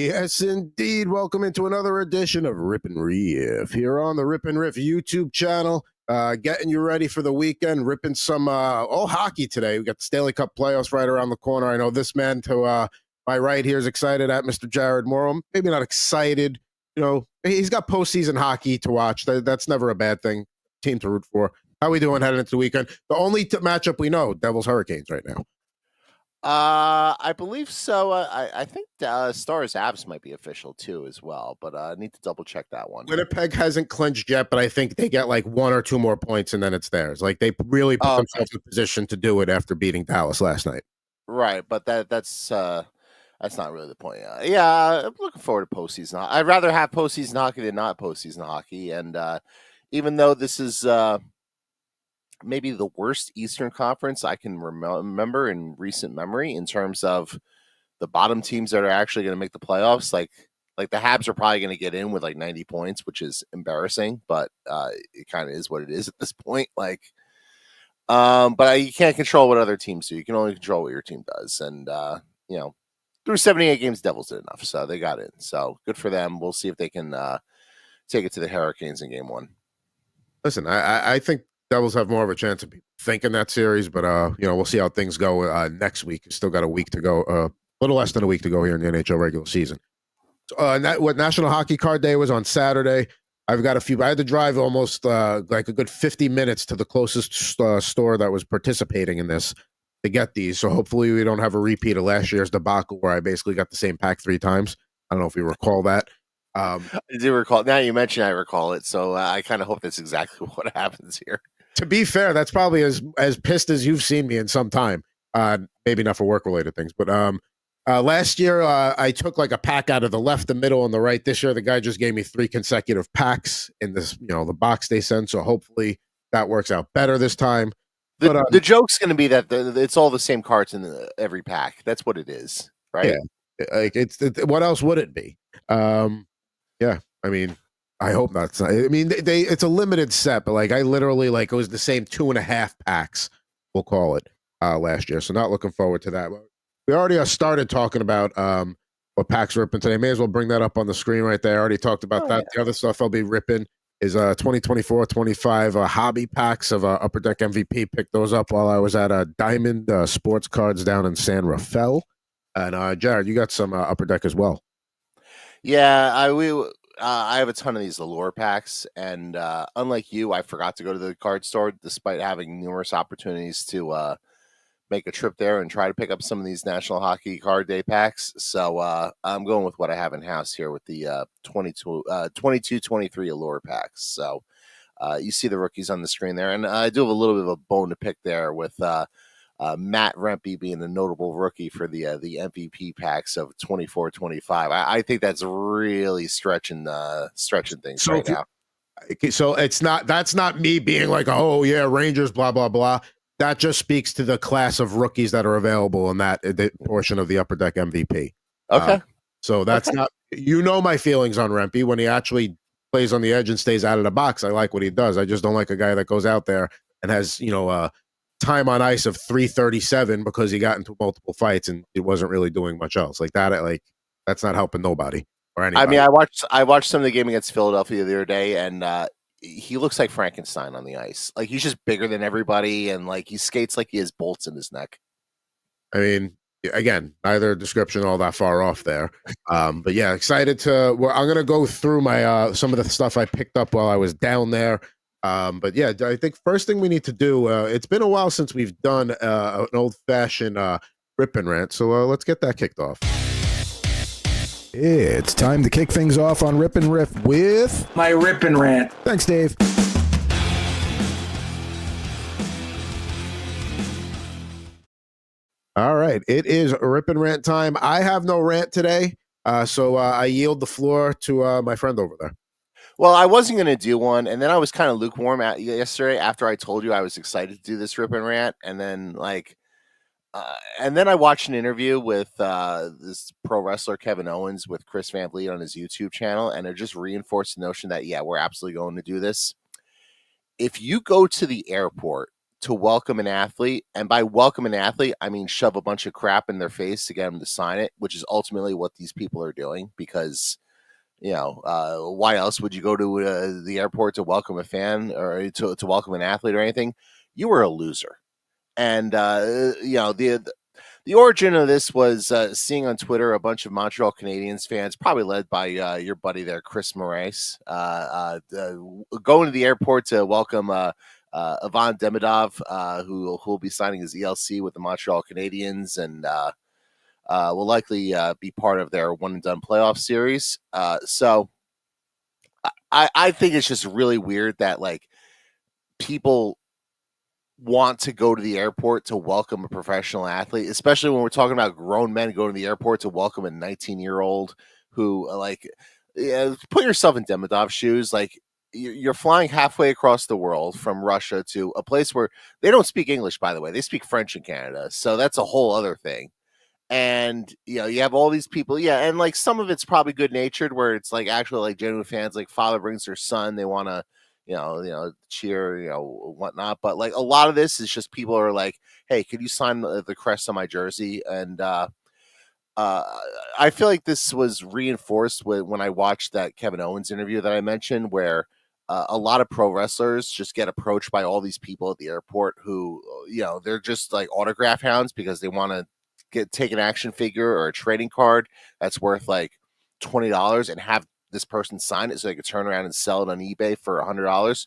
Yes, indeed. Welcome into another edition of Rip N Riff here on the Rip N Riff YouTube channel. Getting you ready for the weekend, ripping some all hockey today. We got the Stanley Cup playoffs right around the corner. I know this man to my right here is excited at Mr. Jared Morrow. Maybe not excited. You know, he's got postseason hockey to watch. That's never a bad thing. Team to root for. How we doing heading into the weekend? The only matchup we know, Devils Hurricanes right now. I believe so. I think Stars Avs might be official too as well, but I need to double check that one. Winnipeg hasn't clinched yet, but I think they get like 1 or 2 more points and then it's theirs. Like they really put themselves in position to do it after beating Dallas last night. Right, but that's not really the point. Yeah, I'm looking forward to postseason. I'd rather have postseason hockey than not postseason hockey, and even though this is maybe the worst Eastern Conference I can remember in recent memory in terms of the bottom teams that are actually going to make the playoffs. Like the Habs are probably going to get in with like 90 points, which is embarrassing, but it kind of is what it is at this point. Like, but you can't control what other teams do. You can only control what your team does. And, through 78 games, Devils did enough. So they got in. So good for them. We'll see if they can take it to the Hurricanes in game 1. Listen, I think Devils have more of a chance of thinking that series, but we'll see how things go next week. Still got a week to go, a little less than a week to go here in the NHL regular season. What National Hockey Card Day was on Saturday. I've got I had to drive almost like a good 50 minutes to the closest store that was participating in this to get these. So hopefully we don't have a repeat of last year's debacle where I basically got the same pack 3 times. I don't know if you recall that. I do recall. Now you mentioned I recall it, so I kind of hope that's exactly what happens here. To be fair, that's probably as pissed as you've seen me in some time. Maybe not for work-related things, but last year I took like a pack out of the left, the middle, and the right. This year the guy just gave me 3 consecutive packs in this, the box they sent. So hopefully that works out better this time. The joke's going to be that it's all the same cards in every pack. That's what it is, right? Yeah, like what else would it be? Yeah, I mean. I hope not. I mean, it's a limited set, but like I literally it was the same 2.5 packs, we'll call it, last year. So not looking forward to that. We already started talking about what packs we're ripping today. May as well bring that up on the screen right there. I already talked about that. Yeah. The other stuff I'll be ripping is 2024-25 hobby packs of Upper Deck MVP. Picked those up while I was at Diamond Sports Cards down in San Rafael. And Jared, you got some Upper Deck as well. Yeah, I have a ton of these Allure packs, and unlike you, I forgot to go to the card store despite having numerous opportunities to make a trip there and try to pick up some of these National Hockey Card Day packs. So I'm going with what I have in-house here with the 22-23 Allure packs. So you see the rookies on the screen there, and I do have a little bit of a bone to pick there with Matt Rempe being the notable rookie for the MVP packs of 24-25. I think that's really stretching things right now. So that's not me being like, oh yeah, Rangers, blah blah blah. That just speaks to the class of rookies that are available in that portion of the Upper Deck MVP. Okay. So that's not, my feelings on Rempe when he actually plays on the edge and stays out of the box. I like what he does. I just don't like a guy that goes out there and has time on ice of 337 because he got into multiple fights and it wasn't really doing much else like that. That's not helping nobody or anybody. I mean, I watched some of the game against Philadelphia the other day, and he looks like Frankenstein on the ice. Like he's just bigger than everybody, and like he skates like he has bolts in his neck. I mean, again, neither description all that far off there. But yeah, excited to. Well, I'm gonna go through my some of the stuff I picked up while I was down there. But yeah, I think first thing we need to do, it's been a while since we've done an old-fashioned Rip and Rant, so let's get that kicked off. It's time to kick things off on Rip and Riff with my Rip and Rant. Thanks, Dave. All right, it is Rip and Rant time. I have no rant today, so I yield the floor to my friend over there. Well, I wasn't going to do one, and then I was kind of lukewarm yesterday after I told you I was excited to do this Rip and Rant, and then I watched an interview with this pro wrestler Kevin Owens with Chris Van Vliet on his YouTube channel, and it just reinforced the notion that, yeah, we're absolutely going to do this. If you go to the airport to welcome an athlete, and by welcome an athlete, I mean shove a bunch of crap in their face to get them to sign it, which is ultimately what these people are doing. Because why else would you go to the airport to welcome a fan or to welcome an athlete or anything? You were a loser. And the origin of this was seeing on Twitter a bunch of Montreal Canadiens fans, probably led by your buddy there, Chris Moraes, going to the airport to welcome Ivan Demidov, who will be signing his ELC with the Montreal Canadiens and will likely be part of their one and done playoff series. So I think it's just really weird that like people want to go to the airport to welcome a professional athlete, especially when we're talking about grown men going to the airport to welcome a 19-year-old who put yourself in Demidov's shoes. Like you're flying halfway across the world from Russia to a place where they don't speak English, by the way. They speak French in Canada. So that's a whole other thing. And you have all these people, and like some of it's probably good natured, where it's like actually like genuine fans, like father brings their son, they want to cheer, whatnot. But like a lot of this is just people are like, hey, could you sign the crest on my jersey? And I feel like this was reinforced when I watched that Kevin Owens interview that I mentioned, where a lot of pro wrestlers just get approached by all these people at the airport who, they're just like autograph hounds because they want to take an action figure or a trading card that's worth like $20 and have this person sign it so they could turn around and sell it on eBay for $100.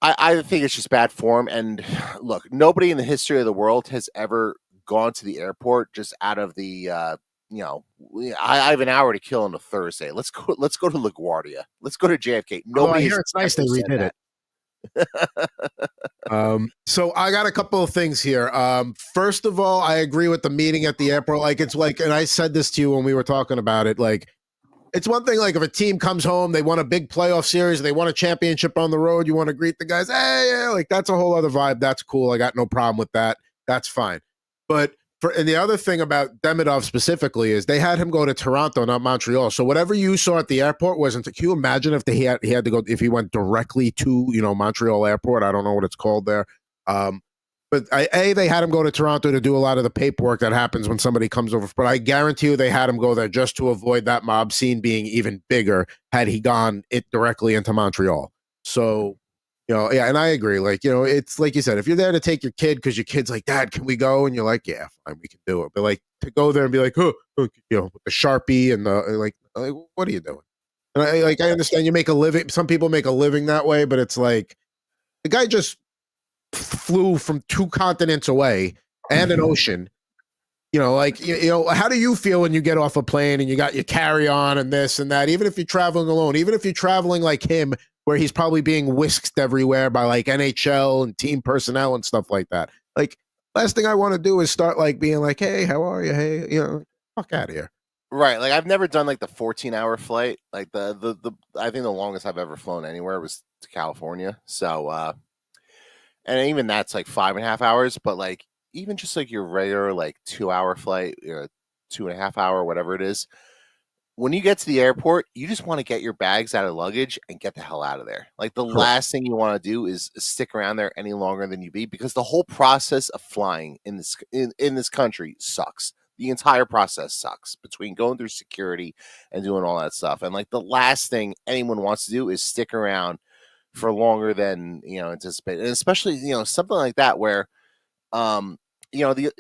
I think it's just bad form. And look, nobody in the history of the world has ever gone to the airport just out of the I have an hour to kill on a Thursday. Let's go to LaGuardia. Let's go to JFK. Nobody I hear it's nice they redid it. So I got a couple of things here. First of all, I agree with the meeting at the airport. Like it's like, and I said this to you when we were talking about it, like it's one thing, like if a team comes home, they won a big playoff series, they won a championship on the road, you want to greet the guys, hey, yeah, like that's a whole other vibe. That's cool. I got no problem with that. That's fine. But and the other thing about Demidov specifically is they had him go to Toronto, not Montreal. So whatever you saw at the airport wasn't. Can you imagine if he had to go, if he went directly to Montreal airport? I don't know what it's called there. But they had him go to Toronto to do a lot of the paperwork that happens when somebody comes over. But I guarantee you they had him go there just to avoid that mob scene being even bigger had he gone directly into Montreal. So, and I agree. Like, it's like you said, if you're there to take your kid because your kid's like, Dad, can we go? And you're like, yeah, fine, we can do it. But like to go there and be like, with the Sharpie and like, what are you doing? And I understand you make a living. Some people make a living that way, but it's like the guy just flew from 2 continents away and an ocean. How do you feel when you get off a plane and you got your carry-on and this and that, even if you're traveling alone, even if you're traveling like him, where he's probably being whisked everywhere by like NHL and team personnel and stuff like that. Like, last thing I want to do is start like being like, hey, how are you? Hey, fuck out of here. Right. Like I've never done like the 14-hour flight. Like the I think the longest I've ever flown anywhere was to California. So, and even that's like 5.5 hours, but like even just like your regular like 2-hour flight, 2.5 hour, whatever it is, when you get to the airport, you just want to get your bags out of luggage and get the hell out of there. Like the last thing you want to do is stick around there any longer than you be, because the whole process of flying in this country sucks. The entire process sucks, between going through security and doing all that stuff. And like the last thing anyone wants to do is stick around for longer than anticipated, and especially something like that where the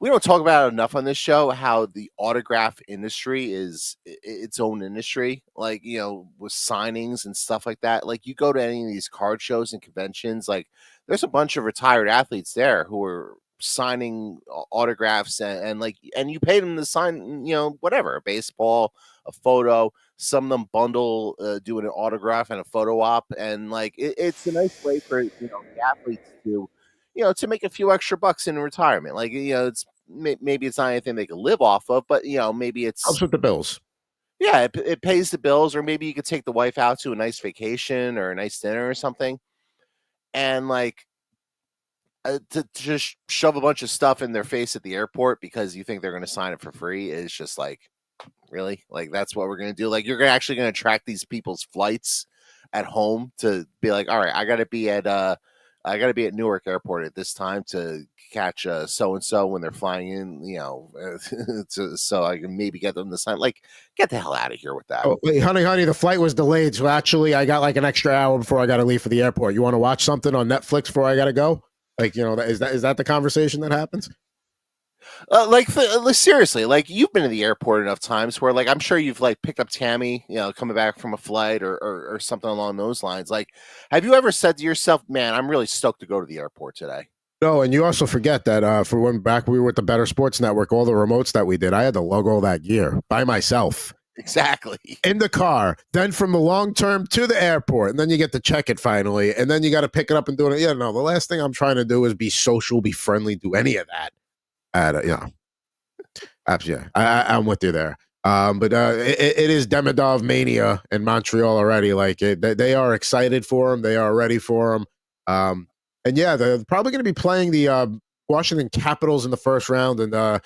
we don't talk about it enough on this show, how the autograph industry is its own industry, like with signings and stuff like that. Like you go to any of these card shows and conventions, like there's a bunch of retired athletes there who are signing autographs and you pay them to sign whatever, a baseball, a photo. Some of them bundle doing an autograph and a photo op, and like it's a nice way for the athletes to to make a few extra bucks in retirement. Like it's maybe it's not anything they can live off of, but maybe it's helps with the bills. Yeah, it pays the bills, or maybe you could take the wife out to a nice vacation or a nice dinner or something, and like to just shove a bunch of stuff in their face at the airport because you think they're going to sign it for free is just like, really? Like that's what we're going to do? Like you're actually going to track these people's flights at home to be like, all right, I got to be at I got to be at Newark Airport at this time to catch so and so when they're flying in, so I can maybe get them the sign. Like, get the hell out of here with that. Oh, wait, honey, the flight was delayed, so actually I got like an extra hour before I got to leave for the airport. You want to watch something on Netflix before I got to go? Like, is that the conversation that happens? Seriously, like, you've been to the airport enough times where, like, I'm sure you've like picked up Tammy, coming back from a flight or something along those lines. Like, have you ever said to yourself, "Man, I'm really stoked to go to the airport today"? No, and you also forget that for when back we were with the Better Sports Network, all the remotes that we did, I had to lug all that gear by myself. Exactly. In the car, then from the long term to the airport, and then you get to check it finally, and then you got to pick it up and do it. Yeah, no, the last thing I'm trying to do is be social, be friendly, do any of that. Absolutely, I'm with you there. But it is Demidov mania in Montreal already. Like they are excited for him, they are ready for him. And yeah, they're probably going to be playing the Washington Capitals in the first round. And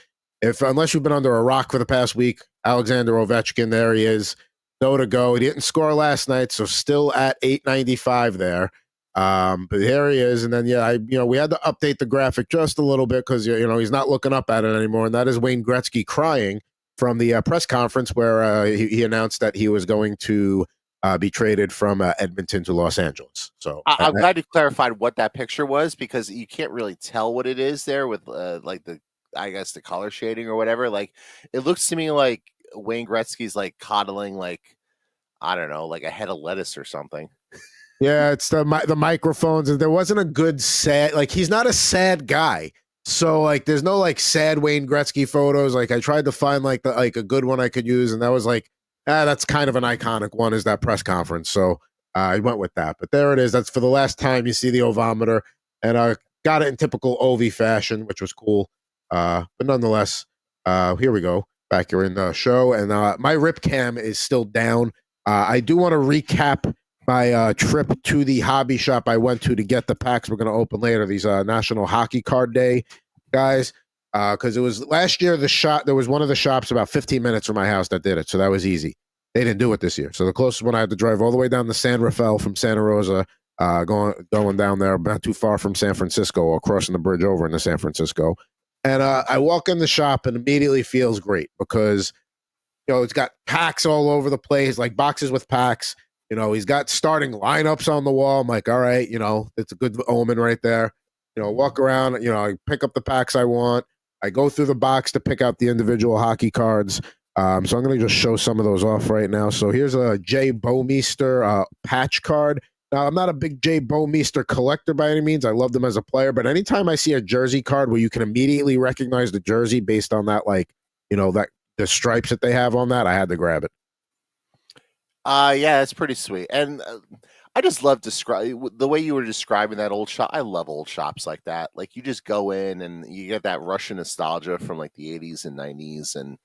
unless you've been under a rock for the past week, Alexander Ovechkin, there he is, no to go. He didn't score last night, so still at 895 there. But here he is, and then we had to update the graphic just a little bit because he's not looking up at it anymore, and that is Wayne Gretzky crying from the press conference where he announced that he was going to be traded from Edmonton to Los Angeles. So I'm glad you clarified what that picture was, because you can't really tell what it is there with the color shading or whatever. Like, it looks to me like Wayne Gretzky's like coddling, like, I don't know, like a head of lettuce or something. Yeah, it's the microphones. There wasn't a good sad, like, he's not a sad guy. So like there's no like sad Wayne Gretzky photos. Like I tried to find like a good one I could use, and that was like that's kind of an iconic one, is that press conference. So I went with that. But there it is. That's for the last time you see the ovometer, and I got it in typical Ovi fashion, which was cool. But nonetheless, here we go. Back here in the show, and my rip cam is still down. I do want to recap my trip to the hobby shop I went to get the packs we're going to open later, these National Hockey Card Day guys, because it was last year there was one of the shops about 15 minutes from my house that did it, so that was easy. They didn't do it this year, so the closest one I had to drive all the way down to San Rafael from Santa Rosa, going down there, not too far from San Francisco, or crossing the bridge over into San Francisco. And I walk in the shop and immediately feels great because it's got packs all over the place, like boxes with packs. He's got starting lineups on the wall. I'm like, all right, it's a good omen right there. Walk around, I pick up the packs I want. I go through the box to pick out the individual hockey cards. So I'm going to just show some of those off right now. So here's a Jay Bouwmeester patch card. Now, I'm not a big Jay Bouwmeester collector by any means. I loved him as a player. But anytime I see a jersey card where you can immediately recognize the jersey based on that, the stripes that they have on that, I had to grab it. Yeah, it's pretty sweet. And I just love the way you were describing that old shop. I love old shops like that. Like, you just go in and you get that rush of nostalgia from like the 80s and 90s. And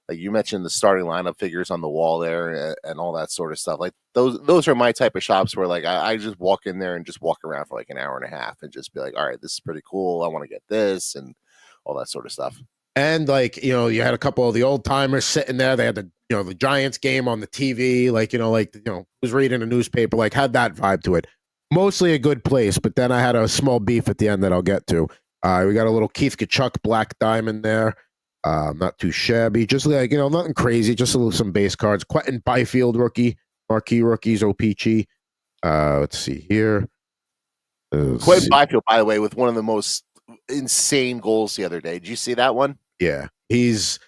like you mentioned, the starting lineup figures on the wall there and all that sort of stuff. Like those are my type of shops where like I just walk in there and just walk around for like an hour and a half and just be like, all right, this is pretty cool. I want to get this and all that sort of stuff. And you had a couple of the old timers sitting there. They had the Giants game on the TV, was reading a newspaper, like had that vibe to it. Mostly a good place, but then I had a small beef at the end that I'll get to. We got a little Keith Kachuk Black Diamond there. Not too shabby. Just nothing crazy. Just some base cards. Quentin Byfield rookie, marquee rookies, O-Pee-Chee. Let's see here. Quentin Byfield, by the way, with one of the most insane goals the other day. Did you see that one? Yeah, he's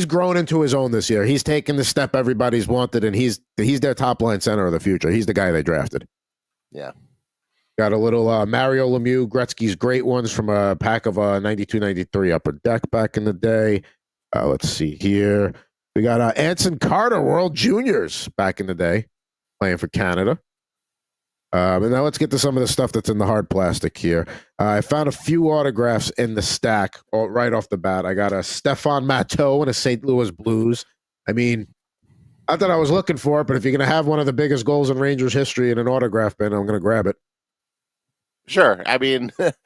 grown into his own this year. He's taken the step everybody's wanted, and he's their top line center of the future. He's the guy they drafted. Yeah. Got a little Mario Lemieux, Gretzky's great ones from a pack of 92-93 Upper Deck back in the day. Let's see here. We got Anson Carter, World Juniors back in the day, playing for Canada. And now let's get to some of the stuff that's in the hard plastic here. I found a few autographs in the stack right off the bat. I got a Stefan Matteau and a St. Louis Blues. I mean, not that I was looking for it, but if you're going to have one of the biggest goals in Rangers history in an autograph bin, I'm going to grab it. Sure. I mean, Stefan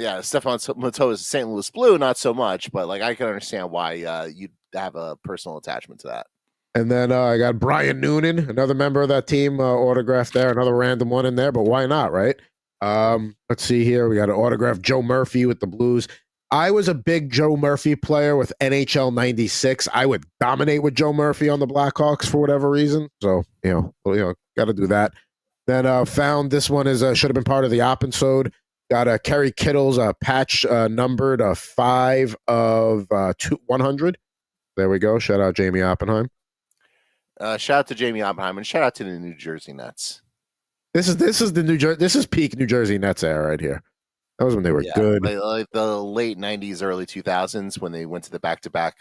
Matteau is St. Louis Blue, not so much, but like I can understand why you'd have a personal attachment to that. And then I got Brian Noonan, another member of that team, autographed there. Another random one in there, but why not, right? Let's see here. We got an autograph Joe Murphy with the Blues. I was a big Joe Murphy player with NHL 96. I would dominate with Joe Murphy on the Blackhawks for whatever reason. So, got to do that. Then found this one is should have been part of the episode. Got a Kerry Kittle's patch numbered 5 of 100. There we go. Shout out Jamie Oppenheim. Shout out to Jamie Oppenheim and shout out to the New Jersey Nets. This is the this is peak New Jersey Nets era right here. That was when they were good. Like the late 90s, early 2000s when they went to the back-to-back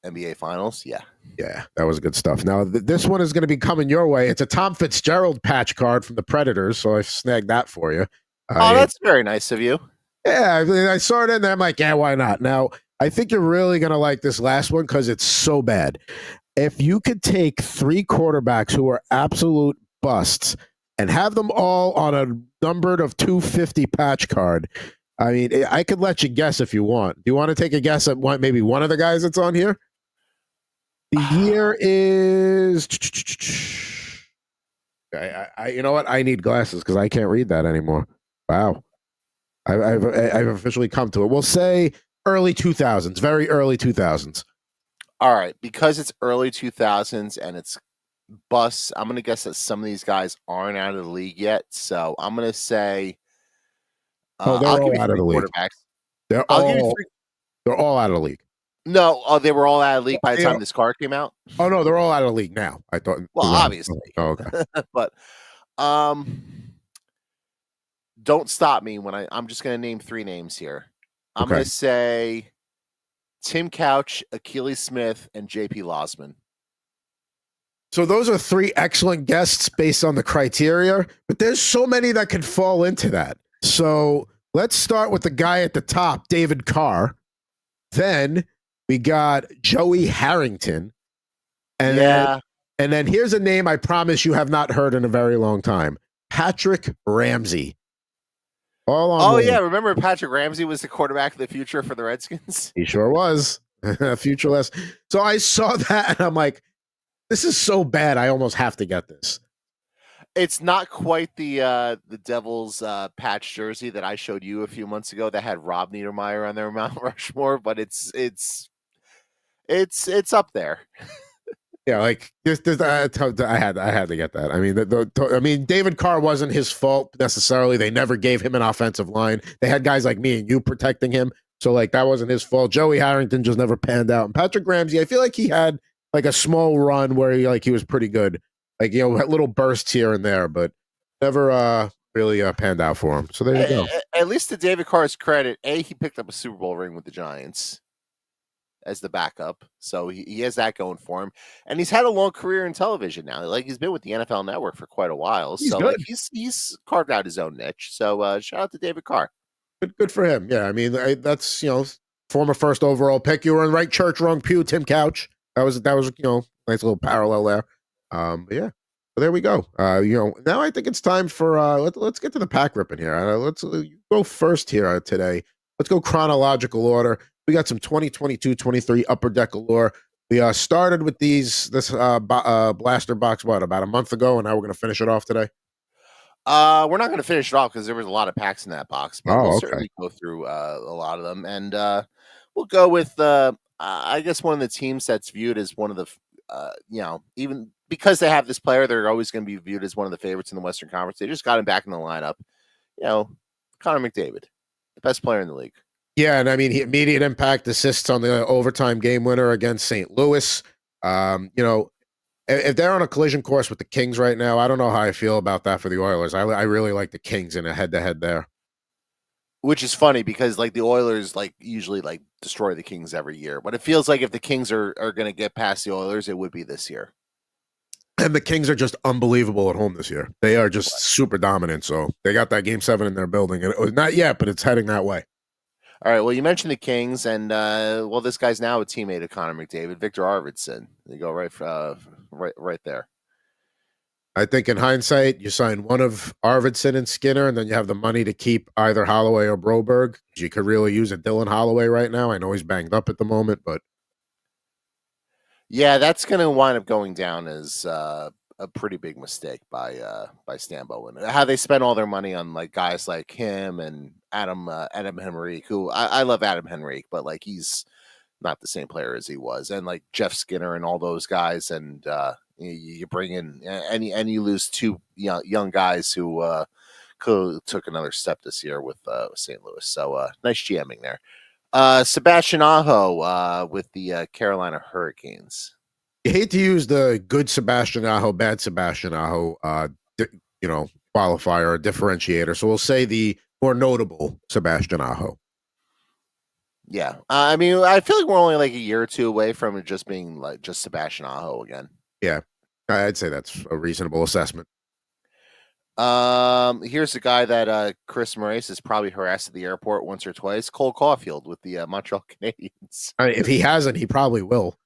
NBA Finals. Yeah, that was good stuff. Now, this one is going to be coming your way. It's a Tom Fitzgerald patch card from the Predators, so I snagged that for you. That's very nice of you. Yeah, I saw it in there. I'm like, yeah, why not? Now, I think you're really going to like this last one because it's so bad. If you could take 3 quarterbacks who are absolute busts and have them all on a numbered of 250 patch card, I mean, I could let you guess if you want. Do you want to take a guess at maybe one of the guys that's on here? The year is... you know what? I need glasses because I can't read that anymore. Wow. I've officially come to it. We'll say early 2000s, very early 2000s. All right, because it's early 2000s and it's busts, I'm going to guess that some of these guys aren't out of the league yet. So I'm going to say they're all out of the league. They're all out of the league. No, they were all out of the league by the time this card came out. Oh no, they're all out of the league now. I thought. Well, obviously. Oh, okay. But don't stop me when I'm just going to name 3 names here. I'm going to say Tim Couch, Achilles Smith, and JP Losman. So those are 3 excellent guests based on the criteria, but there's so many that could fall into that. So let's start with the guy at the top, David Carr. Then we got Joey Harrington. And then here's a name I promise you have not heard in a very long time. Patrick Ramsey. Remember Patrick Ramsey was the quarterback of the future for the Redskins? He sure was. Futureless. So I saw that and I'm like, this is so bad. I almost have to get this. It's not quite the Devils patch jersey that I showed you a few months ago that had Rob Niedermeyer on their Mount Rushmore, but it's up there. Yeah, like this I had to get that. I mean, I mean, David Carr wasn't his fault necessarily. They never gave him an offensive line. They had guys like me and you protecting him, so like that wasn't his fault. Joey Harrington just never panned out, and Patrick Ramsey, I feel like he had like a small run where he was pretty good, like little bursts here and there, but never really panned out for him. So there you go. At least to David Carr's credit, he picked up a Super Bowl ring with the Giants as the backup, so he has that going for him, and he's had a long career in television now. Like he's been with the NFL Network for quite a while, like he's carved out his own niche. So shout out to David Carr. Good for him. Yeah, I mean that's former first overall pick. You were in the right church, wrong pew. Tim Couch. That was nice little parallel there. But yeah, but there we go. Now I think it's time for let's get to the pack ripping here. Let's go first here today. Let's go chronological order. We got some 2022-23 Upper Deck Allure. We started with this blaster box about a month ago, and now we're going to finish it off today. We're not going to finish it off because there was a lot of packs in that box, but we'll certainly go through a lot of them, and we'll go with I guess one of the teams that's viewed as one of the even because they have this player, they're always going to be viewed as one of the favorites in the Western Conference. They just got him back in the lineup. Connor McDavid, the best player in the league. Yeah, and I mean, immediate impact, assists on the overtime game winner against St. Louis. If they're on a collision course with the Kings right now, I don't know how I feel about that for the Oilers. I really like the Kings in a head-to-head there. Which is funny because like the Oilers usually destroy the Kings every year, but it feels like if the Kings are going to get past the Oilers, it would be this year. And the Kings are just unbelievable at home this year. They are just super dominant. So they got that Game 7 in their building, and it was not yet, but it's heading that way. All right. Well, you mentioned the Kings, and this guy's now a teammate of Connor McDavid, Victor Arvidsson. You go right there. I think in hindsight, you sign one of Arvidsson and Skinner, and then you have the money to keep either Holloway or Broberg. You could really use a Dylan Holloway right now. I know he's banged up at the moment, but Yeah, that's going to wind up going down as a pretty big mistake by Stambo, and how they spent all their money on like guys like him and Adam Henrique, who I love Adam Henrique, but like he's not the same player as he was, and like Jeff Skinner and all those guys, and you bring in and you lose two young guys who took another step this year with St. Louis. So nice GMing there. Sebastian Aho with the Carolina Hurricanes. You hate to use the good Sebastian Aho, bad Sebastian Aho, qualifier or differentiator. So we'll say the more notable Sebastian Aho. Yeah, I mean, I feel like we're only like a year or two away from it just being like just Sebastian Aho again. Yeah, I'd say that's a reasonable assessment. Here's a guy that Chris Moraes has probably harassed at the airport once or twice. Cole Caulfield with the Montreal Canadiens. I mean, if he hasn't, he probably will.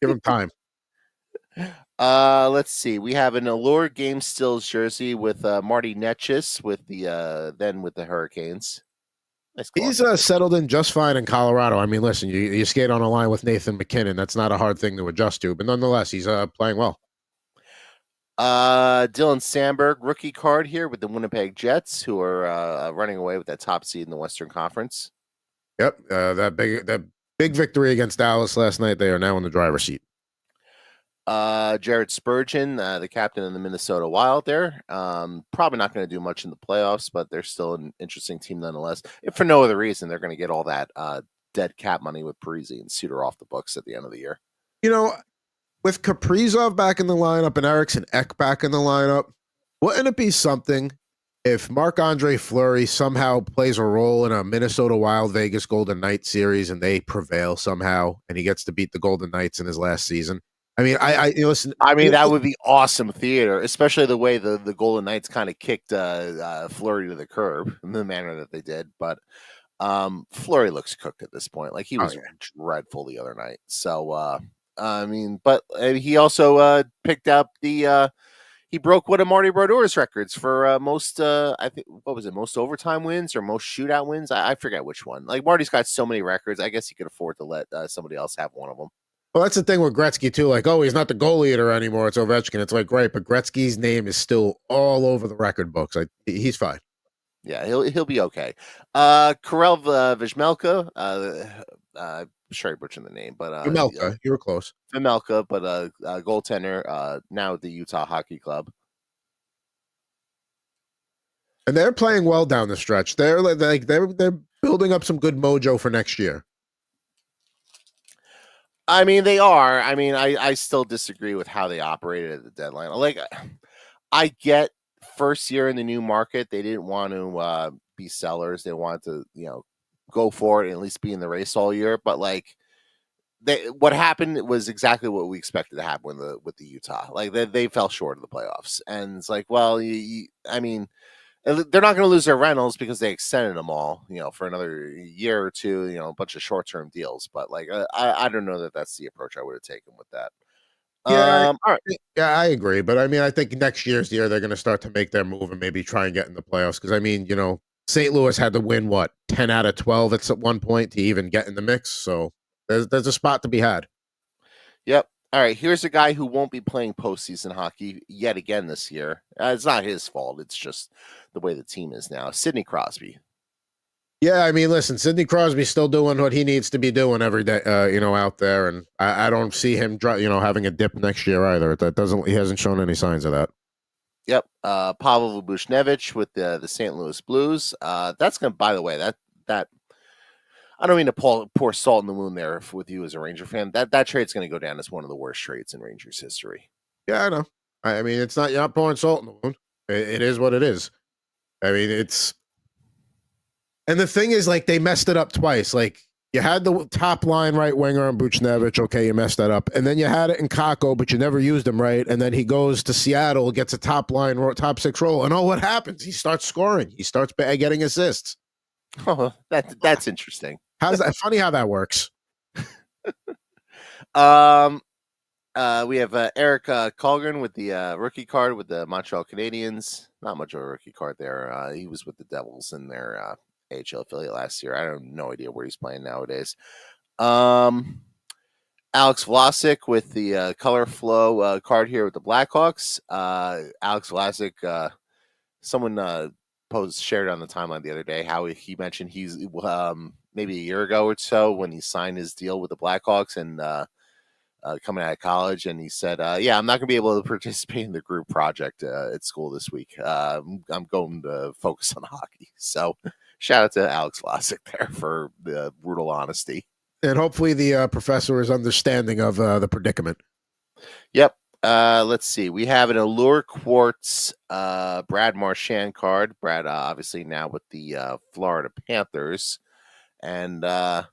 Give him time. Let's see. We have an Allure Game Stills jersey with Marty Netchis with the Hurricanes. Nice. He's settled in just fine in Colorado. I mean, listen, you skate on a line with Nathan McKinnon. That's not a hard thing to adjust to, but nonetheless, he's playing well. Dylan Sandberg rookie card here with the Winnipeg Jets, who are running away with that top seed in the Western Conference. Yep, that big victory against Dallas last night. They are now in the driver's seat. Jared Spurgeon, the captain of the Minnesota Wild there. Probably not going to do much in the playoffs, but they're still an interesting team nonetheless. If for no other reason, they're going to get all that dead cap money with Parise and Suter off the books at the end of the year. With Kaprizov back in the lineup and Eriksson Ek back in the lineup, wouldn't it be something if Marc-Andre Fleury somehow plays a role in a Minnesota Wild Vegas Golden Knights series and they prevail somehow and he gets to beat the Golden Knights in his last season? I mean, listen. I mean, that would be awesome theater, especially the way the Golden Knights kind of kicked Fleury to the curb in the manner that they did. But Fleury looks cooked at this point. Like he was dreadful the other night. So I mean, but he also picked up he broke one of Marty Brodeur's records for most, I think, what was it, most overtime wins or most shootout wins? I forget which one. Like Marty's got so many records, I guess he could afford to let somebody else have one of them. Well, that's the thing with Gretzky too. Like, oh, he's not the goal leader anymore. It's Ovechkin. It's like, great, but Gretzky's name is still all over the record books. He's fine. Yeah, he'll be okay. Karel Vizmelka, I'm sure I butchered the name, but Vizmelka, you were close. Vizmelka, but goaltender now at the Utah Hockey Club. And they're playing well down the stretch. They're building up some good mojo for next year. I mean, they are. I mean, I still disagree with how they operated at the deadline. Like, I get first year in the new market, they didn't want to be sellers. They wanted to, go for it and at least be in the race all year. But like, what happened was exactly what we expected to happen with the Utah. Like, they fell short of the playoffs, and it's like, well, I mean, they're not going to lose their rentals because they extended them all, for another year or two, a bunch of short-term deals. But like, I don't know that that's the approach I would have taken with that. Yeah, all right. Yeah, I agree. But I mean, I think next year's the year they're going to start to make their move and maybe try and get in the playoffs. Because I mean, St. Louis had to win 10 out of 12 at one point to even get in the mix. So there's a spot to be had. Yep. All right, here's a guy who won't be playing postseason hockey yet again this year. It's not his fault. It's just the way the team is now. Sidney Crosby. Yeah, I mean, listen, Sidney Crosby's still doing what he needs to be doing every day, out there, and I don't see him, having a dip next year either. He hasn't shown any signs of that. Yep. Pavel Buchnevich with the St. Louis Blues. That's gonna, by the way, that. I don't mean to pour salt in the wound there with you as a Ranger fan. That trade's going to go down as one of the worst trades in Rangers history. Yeah, I know. I mean, you're not pouring salt in the wound. It is what it is. I mean, and the thing is, like, they messed it up twice. Like, you had the top line right winger on Buchnevich. Okay, you messed that up. And then you had it in Kakko, but you never used him right. And then he goes to Seattle, gets a top six role. And what happens? He starts scoring. He starts getting assists. Oh, that's interesting. How's that? Funny how that works. We have Eric Colgren with the rookie card with the Montreal Canadiens. Not much of a rookie card there. He was with the Devils in their AHL affiliate last year. I have no idea where he's playing nowadays. Alex Vlasic with the color flow card here with the Blackhawks. Alex Vlasic, someone shared on the timeline the other day how he mentioned he's maybe a year ago or so when he signed his deal with the Blackhawks and coming out of college, and he said, "Yeah, I'm not going to be able to participate in the group project at school this week. I'm going to focus on hockey." So, shout out to Alex Vlasic there for the brutal honesty. And hopefully the professor is understanding of the predicament. Yep. Let's see. We have an Allure Quartz Brad Marchand card. Brad, obviously now with the Florida Panthers, and I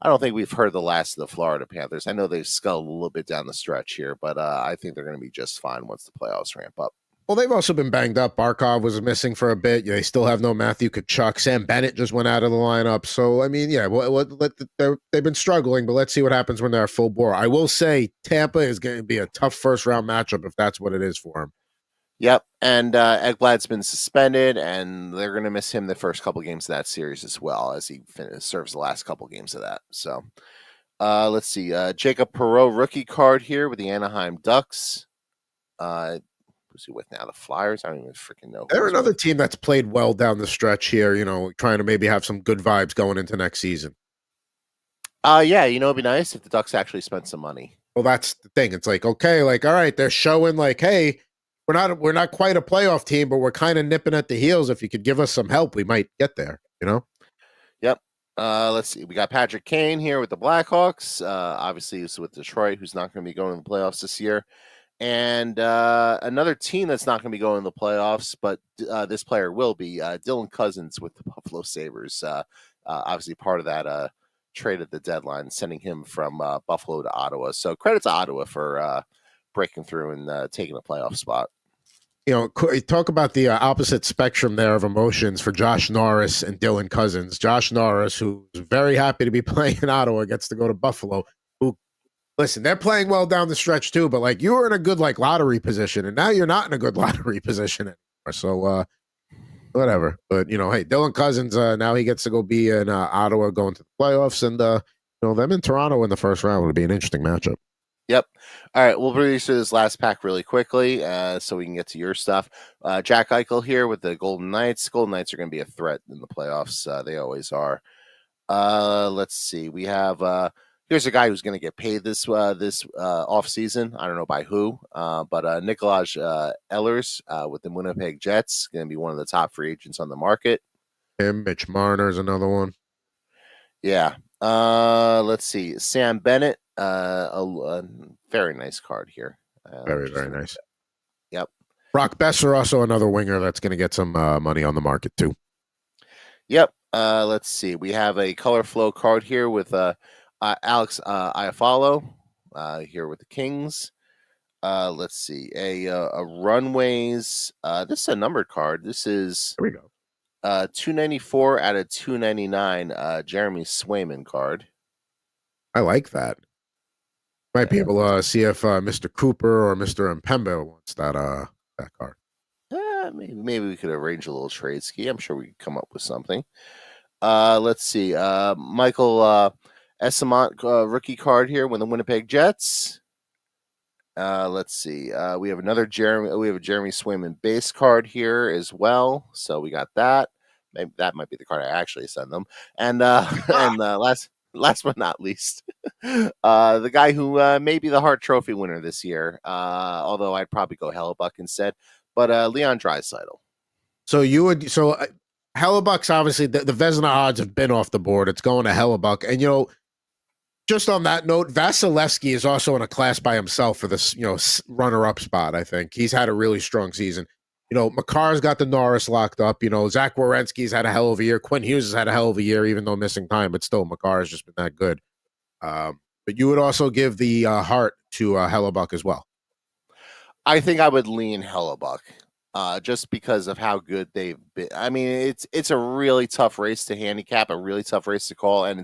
don't think we've heard the last of the Florida Panthers. I know they've sculled a little bit down the stretch here, but I think they're going to be just fine once the playoffs ramp up. Well, they've also been banged up. Barkov was missing for a bit. They still have no Matthew Tkachuk. Sam Bennett just went out of the lineup. So, I mean, yeah, they've been struggling, but let's see what happens when they're full bore. I will say Tampa is going to be a tough first-round matchup if that's what it is for him. Yep, and Ekblad's been suspended, and they're going to miss him the first couple games of that series as well, as he serves the last couple games of that. So, let's see. Jacob Perreault rookie card here with the Anaheim Ducks. Who's he with now? The Flyers? I don't even freaking know. They're another team that's played well down the stretch here, trying to maybe have some good vibes going into next season. Yeah, it'd be nice if the Ducks actually spent some money. Well, that's the thing. It's like, okay, all right, they're showing hey, we're not quite a playoff team, but we're kind of nipping at the heels. If you could give us some help, we might get there, Yep. Let's see. We got Patrick Kane here with the Blackhawks. Obviously, he's with Detroit, who's not going to be going to the playoffs this year. And another team that's not going to be going to the playoffs, but this player will be Dylan Cousins with the Buffalo Sabres. Obviously, part of that trade at the deadline, sending him from Buffalo to Ottawa. So credit to Ottawa for breaking through and taking a playoff spot. Talk about the opposite spectrum there of emotions for Josh Norris and Dylan Cousins. Josh Norris, who's very happy to be playing in Ottawa, gets to go to Buffalo. Listen, they're playing well down the stretch too, but you were in a good lottery position, and now you're not in a good lottery position anymore. So whatever. But hey, Dylan Cousins now he gets to go be in Ottawa going to the playoffs, and them in Toronto in the first round would be an interesting matchup. Yep. All right, we'll produce this last pack really quickly so we can get to your stuff. Jack Eichel here with the Golden Knights. Golden Knights are going to be a threat in the playoffs. They always are. Let's see. We have. Here's a guy who's going to get paid this off season. I don't know by who, but Nikolaj Ehlers with the Winnipeg Jets going to be one of the top free agents on the market. Mitch Marner's another one. Yeah. Let's see. Sam Bennett, a very nice card here. Very nice. Yep. Brock Besser, also another winger that's going to get some money on the market too. Yep. Let's see. We have a color flow card here with Alex Iafallo here with the Kings. Let's see. A Runways. This is a numbered card. This is here we go. 294 out of 299. Jeremy Swayman card. I like that. Might be able to see if Mr. Cooper or Mr. Mpemba wants that card. Maybe we could arrange a little trade ski. I'm sure we could come up with something. Let's see. Michael Esamont rookie card here with the Winnipeg Jets. Let's see. We have another Jeremy Swayman base card here as well. So we got that. Maybe that might be the card I actually send them. And last but not least, the guy who may be the Hart Trophy winner this year. Although I'd probably go Hellebuck instead. But Leon Draisaitl. So Hellebuck's obviously the Vezina odds have been off the board. It's going to Hellebuck, and just on that note, Vasilevsky is also in a class by himself for this, runner-up spot. I think he's had a really strong season. Makar's got the Norris locked up. Zach Werenski's had a hell of a year. Quinn Hughes has had a hell of a year, even though missing time, but still, Makar has just been that good. But you would also give the Hart to Hellebuck as well. I think I would lean Hellebuck. Just because of how good they've been. I mean, it's a really tough race to handicap, a really tough race to call, and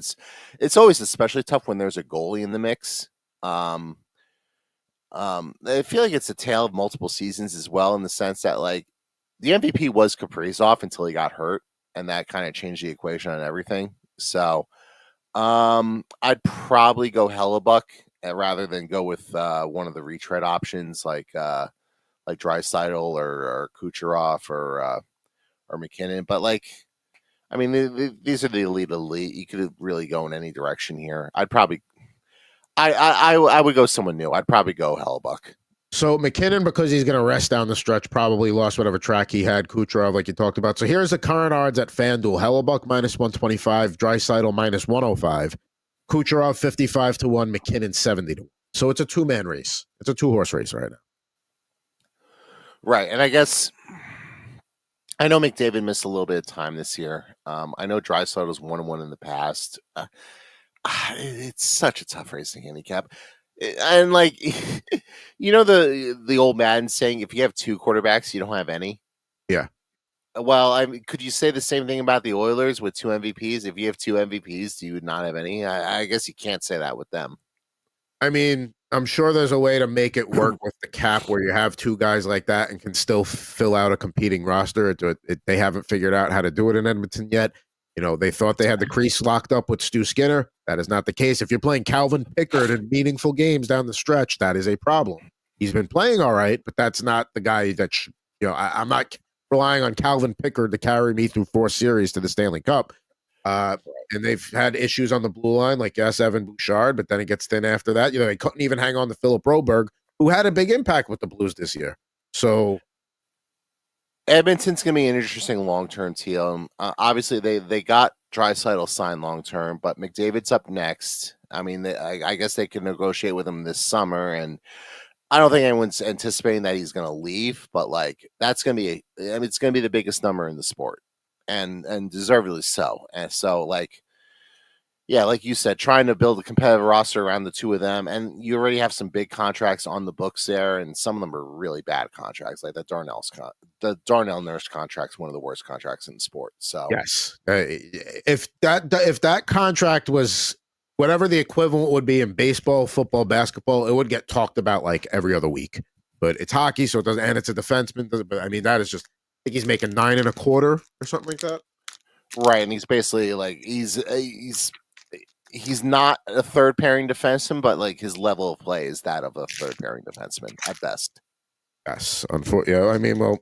it's always especially tough when there's a goalie in the mix. I feel like it's a tale of multiple seasons as well, in the sense that the MVP was Kaprizov until he got hurt, and that kind of changed the equation on everything. So, I'd probably go Hellebuck rather than go with one of the retread options like Draisaitl or Kucherov or McKinnon. But like, I mean, these are the elite. You could really go in any direction here. I'd probably, I would go someone new. I'd probably go Hellebuck. So McKinnon, because he's going to rest down the stretch, probably lost whatever track he had. Kucherov, like you talked about. So here's the current odds at FanDuel: Hellebuck -125, Draisaitl -105, Kucherov 55-1, McKinnon 70-1. So it's a two-man race. It's a two-horse race right now. Right, and I guess I know McDavid missed a little bit of time this year. I know Draisaitl was 1-1 in the past. It's such a tough race to handicap. And like, you know, the old Madden saying, if you have two quarterbacks, you don't have any. Yeah. Well, I mean, could you say the same thing about the Oilers with two MVPs? If you have two MVPs, do you not have any? I guess you can't say that with them. I mean, I'm sure there's a way to make it work with the cap where you have two guys like that and can still fill out a competing roster. They haven't figured out how to do it in Edmonton yet. You know, they thought they had the crease locked up with Stu Skinner. That is not the case. If you're playing Calvin Pickard in meaningful games down the stretch, that is a problem. He's been playing all right, but that's not the guy that, I'm not relying on Calvin Pickard to carry me through 4 series to the Stanley Cup. And they've had issues on the blue line, like Evan Bouchard, but then it gets thin after that. You know, they couldn't even hang on to Philip Broberg, who had a big impact with the Blues this year. So Edmonton's going to be an interesting long-term team. Obviously, they got Draisaitl signed long-term, but McDavid's up next. I mean, I guess they can negotiate with him this summer, and I don't think anyone's anticipating that he's going to leave. But like, that's going to be, it's going to be the biggest number in the sport, and deservedly so. And so, like, yeah, like you said, trying to build a competitive roster around the two of them, and you already have some big contracts on the books there, and some of them are really bad contracts, like the Darnell Nurse contract's one of the worst contracts in the sport. So yes, if that contract was whatever the equivalent would be in baseball, football, basketball, it would get talked about like every other week. But it's hockey, so it doesn't, and it's a defenseman. But I mean, that is just, I think he's making $9 1/4 or something like that. Right, and he's basically like he's not a third pairing defenseman, but like his level of play is that of a third pairing defenseman at best. Yes, unfortunately. I mean, well,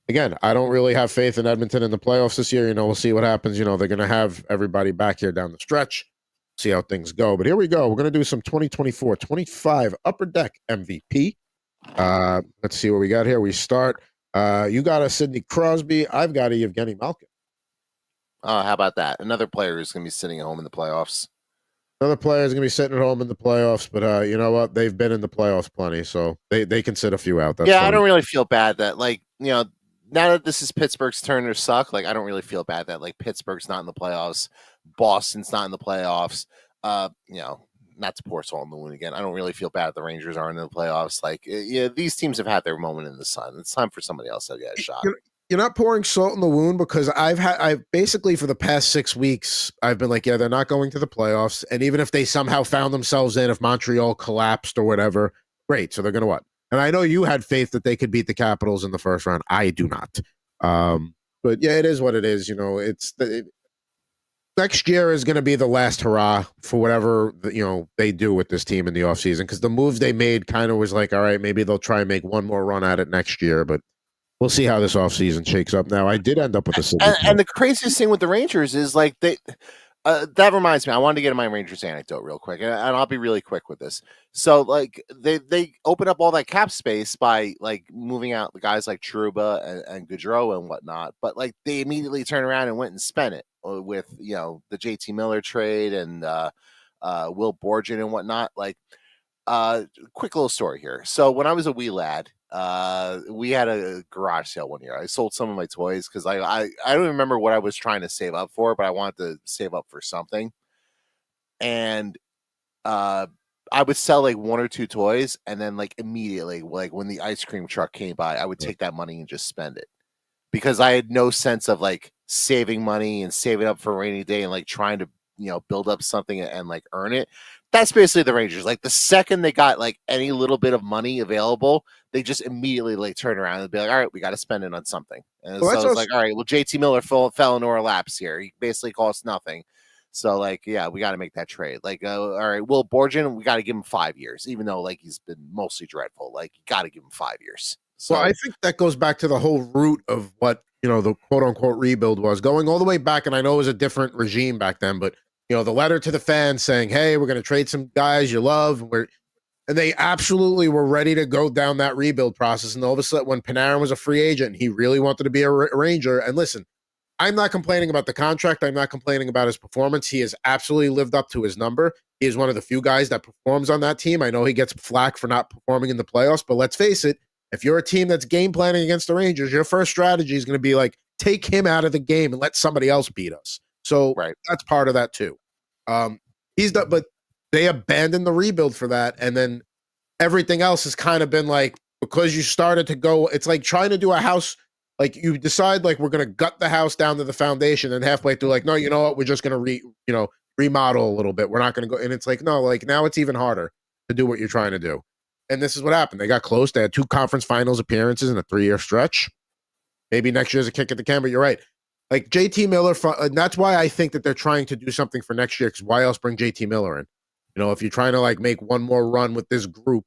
again, I don't really have faith in Edmonton in the playoffs this year. You know, we'll see what happens. You know, they're going to have everybody back here down the stretch, see how things go. But here we go. We're going to do some 2024-25 Upper Deck MVP. Let's see what we got here. We start. You got a Sidney Crosby. I've got a Evgeny Malkin. How about that? Another player who's going to be sitting at home in the playoffs. Another player is going to be sitting at home in the playoffs, but you know what? They've been in the playoffs plenty, so they can sit a few out. That's yeah, fine. I don't really feel bad that, like, you know, now that this is Pittsburgh's turn to suck, like, I don't really feel bad that, like, Pittsburgh's not in the playoffs, Boston's not in the playoffs. You know, not to pour salt in the wound again, I don't really feel bad the Rangers aren't in the playoffs. Like, yeah, these teams have had their moment in the sun. It's time for somebody else to get a shot. You're not pouring salt in the wound, because I've basically for the past 6 weeks, I've been like, yeah, they're not going to the playoffs. And even if they somehow found themselves in, if Montreal collapsed or whatever, great. So they're going to what? And I know you had faith that they could beat the Capitals in the first round. I do not. But yeah, it is what it is. You know, next year is going to be the last hurrah for whatever, you know, they do with this team in the offseason, because the moves they made kind of was like, all right, maybe they'll try and make one more run at it next year, but we'll see how this offseason shakes up. Now, I did end up with a and the craziest thing with the Rangers is, like, that reminds me, I wanted to get in my Rangers anecdote real quick, and I'll be really quick with this. So, like, they open up all that cap space by, like, moving out the guys like Trouba and Gaudreau and whatnot, but, like, they immediately turn around and went and spent it with, you know, the JT Miller trade and Will Borgen and whatnot. Like, quick little story here. So when I was a wee lad, we had a garage sale one year. I sold some of my toys because I don't remember what I was trying to save up for, but I wanted to save up for something. And I would sell like 1 or 2 toys, and then like immediately, like when the ice cream truck came by, I would take that money and just spend it, because I had no sense of like saving money and saving up for a rainy day and like trying to, you know, build up something and like earn it. That's basically the Rangers. Like, the second they got like any little bit of money available, they just immediately like turn around and be like, all right, we got to spend it on something. And so it's like, all right, well, JT Miller fell into our laps here. He basically cost nothing. So like, yeah, we got to make that trade. Like, all right, Will Borgen, we got to give him 5 years, even though like he's been mostly dreadful. Like, you got to give him 5 years. So Well, I think that goes back to the whole root of what, the quote unquote rebuild was, going all the way back. And I know it was a different regime back then, but the letter to the fans saying, hey, we're going to trade some guys you love. And they absolutely were ready to go down that rebuild process. And all of a sudden, when Panarin was a free agent, he really wanted to be a Ranger. And listen, I'm not complaining about the contract. I'm not complaining about his performance. He has absolutely lived up to his number. He is one of the few guys that performs on that team. I know he gets flack for not performing in the playoffs, but let's face it, if you're a team that's game planning against the Rangers, your first strategy is going to be like, take him out of the game and let somebody else beat us. So That's part of that too. But they abandoned the rebuild for that. And then everything else has kind of been like, because you started to go, it's like trying to do a house. Like you decide, like, we're going to gut the house down to the foundation, and halfway through, like, no, you know what? We're just going to remodel a little bit. We're not going to go. And it's like, no, like now it's even harder to do what you're trying to do. And this is what happened. They got close. They had 2 conference finals appearances in a 3-year stretch. Maybe next year's a kick at the can, but you're right. Like JT Miller, and that's why I think that they're trying to do something for next year. Because why else bring JT Miller in? If you're trying to like make one more run with this group,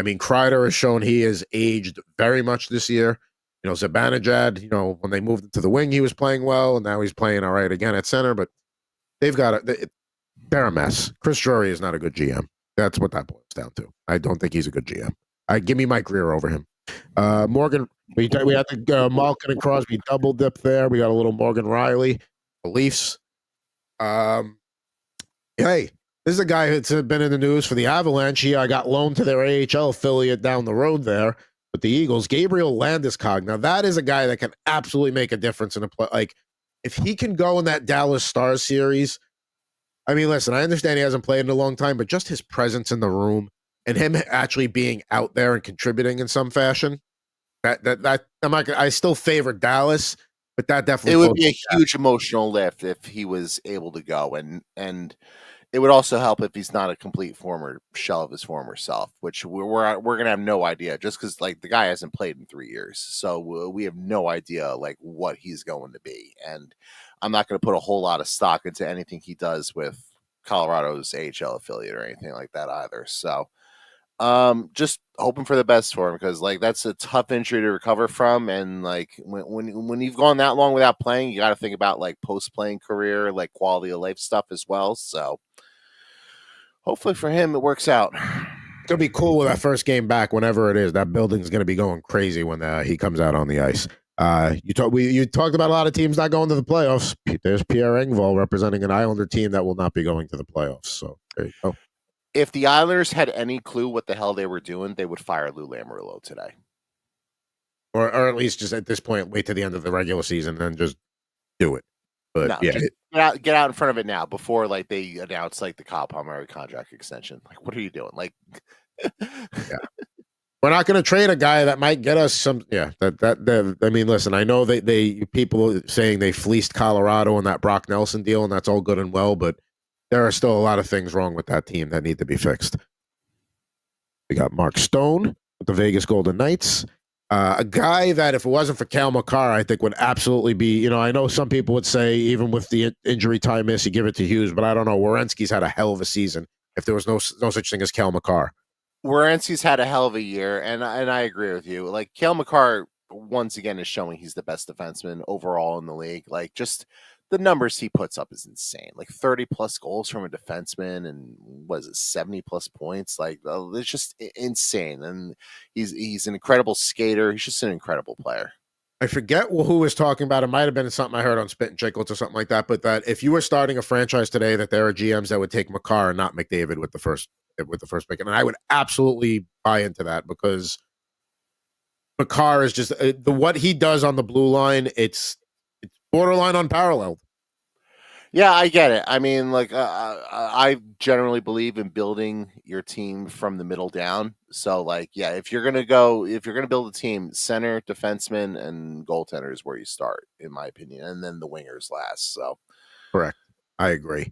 I mean, Kreider has shown he has aged very much this year. Zibanejad, when they moved into the wing, he was playing well, and now he's playing all right again at center. But they've got they're a mess. Chris Drury is not a good GM. That's what that boils down to. I don't think he's a good GM. Give me Mike Greer over him. Morgan, we had the Malkin and Crosby double dip there. We got a little Morgan Riley, the Leafs. Hey, this is a guy that's been in the news for the Avalanche. He got loaned to their AHL affiliate down the road there with the Eagles. Gabriel Landeskog. Now that is a guy that can absolutely make a difference in a play. Like if he can go in that Dallas Stars series. I mean, listen, I understand he hasn't played in a long time, but just his presence in the room and him actually being out there and contributing in some fashion, that I'm not. I still favor Dallas, but that definitely it would be a huge emotional lift if he was able to go, and it would also help if he's not a complete former shell of his former self, which we're gonna have no idea, just because like the guy hasn't played in 3 years, so we have no idea like what he's going to be, and I'm not going to put a whole lot of stock into anything he does with Colorado's AHL affiliate or anything like that either. So just hoping for the best for him, because like that's a tough injury to recover from, and like when you've gone that long without playing, you got to think about like post-playing career, like quality of life stuff as well. So hopefully for him it works out. It's gonna be cool with that first game back, whenever it is. That building's gonna be going crazy when he comes out on the ice. You talked about a lot of teams not going to the playoffs. There's Pierre Engvall representing an Islander team that will not be going to the playoffs. So there you go. If the Islanders had any clue what the hell they were doing, they would fire Lou Lamoriello today, or at least just at this point wait to the end of the regular season and then just do it. But no, yeah, get out in front of it now before like they announce like the Kyle Palmieri contract extension. Like, what are you doing? Like, yeah. We're not going to trade a guy that might get us some. Yeah, I mean, listen, I know they people saying they fleeced Colorado in that Brock Nelson deal, and that's all good and well, but there are still a lot of things wrong with that team that need to be fixed. We got Mark Stone with the Vegas Golden Knights, a guy that if it wasn't for Cale Makar, I think would absolutely be. I know some people would say even with the injury time miss, you give it to Hughes, but I don't know. Werenski's had a hell of a season. If there was no such thing as Cale Makar. Werenski's had a hell of a year, and I agree with you. Like Cale Makar once again is showing he's the best defenseman overall in the league. Like just the numbers he puts up is insane. Like 30 plus goals from a defenseman, and what is it, 70 plus points? Like it's just insane. And he's an incredible skater. He's just an incredible player. I forget who was talking about. It might have been something I heard on Spit and Chicklets or something like that. But that if you were starting a franchise today, that there are GMs that would take Makar and not McDavid with the first pick, and I would absolutely buy into that, because Makar is just what he does on the blue line. It's borderline unparalleled. Yeah, I get it. I mean, like I generally believe in building your team from the middle down. So, like, yeah, if you're gonna build a team, center, defenseman, and goaltender is where you start, in my opinion, and then the wingers last. So, correct. I agree.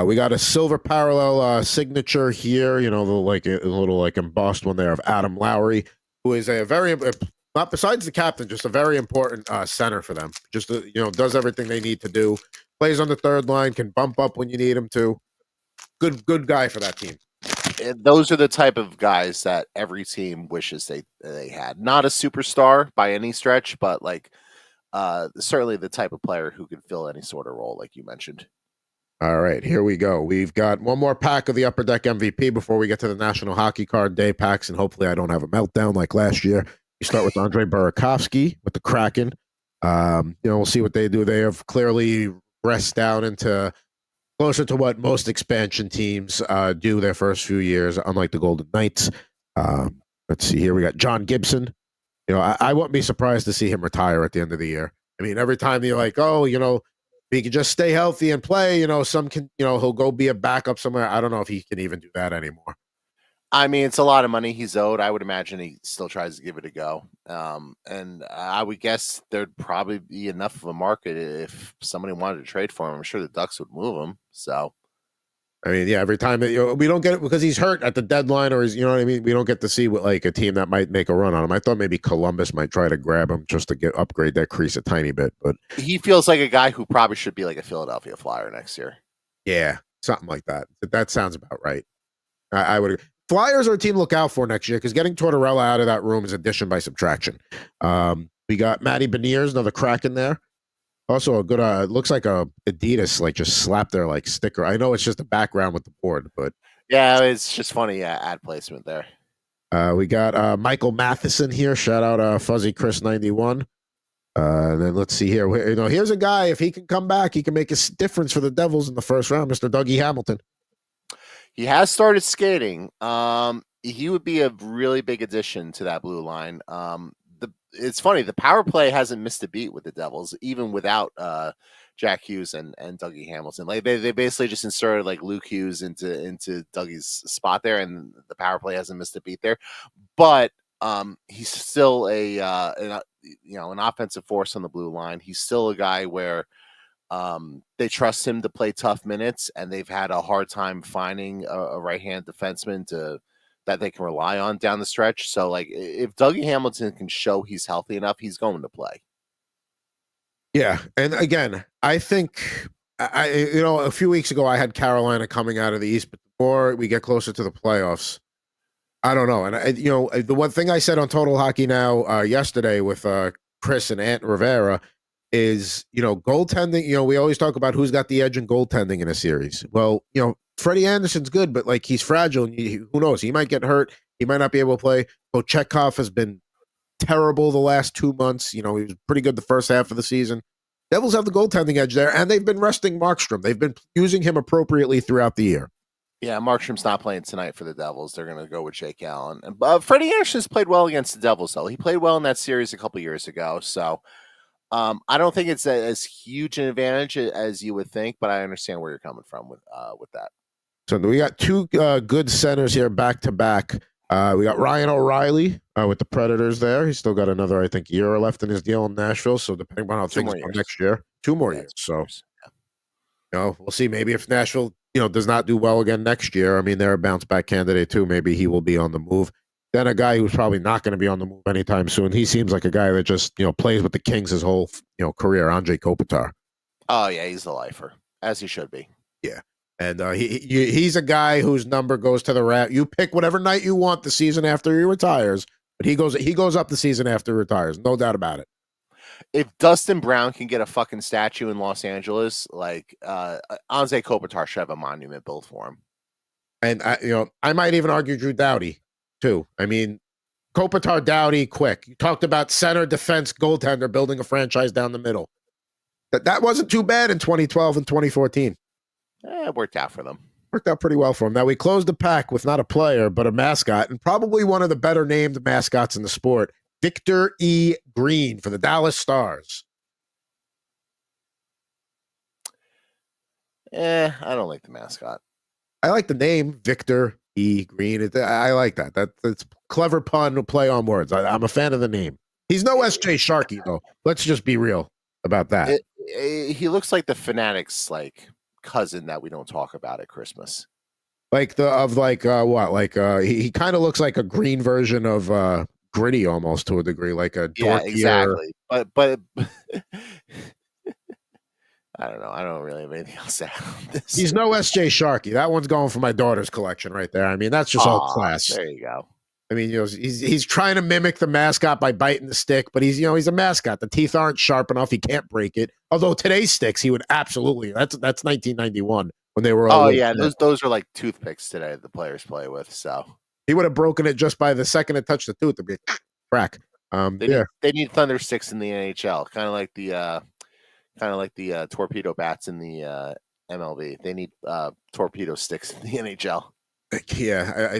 We got a silver parallel signature here. A little like embossed one there of Adam Lowry, who is a very not besides the captain, just a very important center for them. Just does everything they need to do. Plays on the third line, can bump up when you need him to. Good guy for that team. And those are the type of guys that every team wishes they had. Not a superstar by any stretch, but like certainly the type of player who could fill any sort of role, like you mentioned. All right, here we go. We've got one more pack of the Upper Deck MVP before we get to the National Hockey Card Day packs, and hopefully I don't have a meltdown like last year. We start with Andre Burakovsky with the Kraken. We'll see what they do. They have clearly pressed down into closer to what most expansion teams do their first few years, unlike the Golden Knights. Let's see here. We got John Gibson. I wouldn't be surprised to see him retire at the end of the year. I mean, every time you're like, oh, he can just stay healthy and play, he'll go be a backup somewhere. I don't know if he can even do that anymore. I mean, it's a lot of money he's owed. I would imagine he still tries to give it a go. And I would guess there'd probably be enough of a market if somebody wanted to trade for him. I'm sure the Ducks would move him. So, I mean, yeah, every time we don't get it because he's hurt at the deadline or you know what I mean? We don't get to see what like a team that might make a run on him. I thought maybe Columbus might try to grab him just to upgrade that crease a tiny bit, but he feels like a guy who probably should be like a Philadelphia Flyer next year. Yeah, something like that. That sounds about right. I would. Flyers are a team to look out for next year because getting Tortorella out of that room is addition by subtraction. We got Matty Beniers, another Kraken there. Also a good. Looks like a Adidas like just slapped their like sticker. I know it's just a background with the board, but yeah, it's just funny. Ad placement there. We got Michael Matheson here. Shout out Fuzzy Chris 91. And then let's see here. Here's a guy. If he can come back, he can make a difference for the Devils in the first round. Mr. Dougie Hamilton. He has started skating. He would be a really big addition to that blue line. It's funny, the power play hasn't missed a beat with the Devils, even without Jack Hughes and Dougie Hamilton. Like they basically just inserted like Luke Hughes into Dougie's spot there, and the power play hasn't missed a beat there. But he's still an offensive force on the blue line. He's still a guy where they trust him to play tough minutes, and they've had a hard time finding a right-hand defenseman that they can rely on down the stretch. So, like, if Dougie Hamilton can show he's healthy enough, he's going to play. Yeah, and again, I think a few weeks ago I had Carolina coming out of the East, but the more we get closer to the playoffs, I don't know. And the one thing I said on Total Hockey Now yesterday with Chris and Ant Rivera is, goaltending, we always talk about who's got the edge in goaltending in a series. Well, Freddie Anderson's good, but like he's fragile and who knows? He might get hurt. He might not be able to play. Kochetkov has been terrible the last 2 months. He was pretty good the first half of the season. Devils have the goaltending edge there, and they've been resting Markstrom. They've been using him appropriately throughout the year. Yeah, Markstrom's not playing tonight for the Devils. They're going to go with Jake Allen. Freddie Anderson's played well against the Devils, though. He played well in that series a couple years ago, so I don't think it's as huge an advantage as you would think, but I understand where you're coming from with that. So we got two good centers here back to back. We got Ryan O'Reilly with the Predators there. He's still got another, I think, year left in his deal in Nashville. So depending on how things go next year, 2 more years. So, we'll see. Maybe if Nashville, does not do well again next year, I mean, they're a bounce back candidate too. Maybe he will be on the move. Then a guy who's probably not going to be on the move anytime soon. He seems like a guy that just, plays with the Kings his whole, career. Andre Kopitar. Oh yeah, he's the lifer, as he should be. Yeah. And he's a guy whose number goes to the Rant. You pick whatever night you want the season after he retires, but he goes up the season after he retires. No doubt about it. If Dustin Brown can get a fucking statue in Los Angeles, like Anze Kopitar should have a monument built for him. And I might even argue Drew Doughty too. I mean, Kopitar, Doughty, quick. You talked about center, defense, goaltender, building a franchise down the middle. That wasn't too bad in 2012 and 2014. It worked out for them. Worked out pretty well for him. Now, we closed the pack with not a player, but a mascot, and probably one of the better named mascots in the sport, Victor E. Green for the Dallas Stars. I don't like the mascot. I like the name, Victor E. Green. I like that. That's clever pun, play on words. I'm a fan of the name. He's no S.J. Sharkey, though. Let's just be real about that. He looks like the Fanatics, like, cousin that we don't talk about at Christmas. Like he kind of looks like a green version of Gritty almost to a degree, like a exactly. But I don't know. I don't really have anything else to add on this. He's no S.J. Sharkey. That one's going for my daughter's collection right there. I mean, that's just all class. There you go. I mean, he's trying to mimic the mascot by biting the stick, but he's a mascot. The teeth aren't sharp enough. He can't break it. Although today's sticks, he would absolutely. That's 1991 when they were all. Oh yeah, those are like toothpicks today that the players play with. So he would have broken it just by the second it touched the tooth. It'd be crack. They need thunder sticks in the NHL, kind of like the torpedo bats in the MLB. They need torpedo sticks in the NHL. Yeah,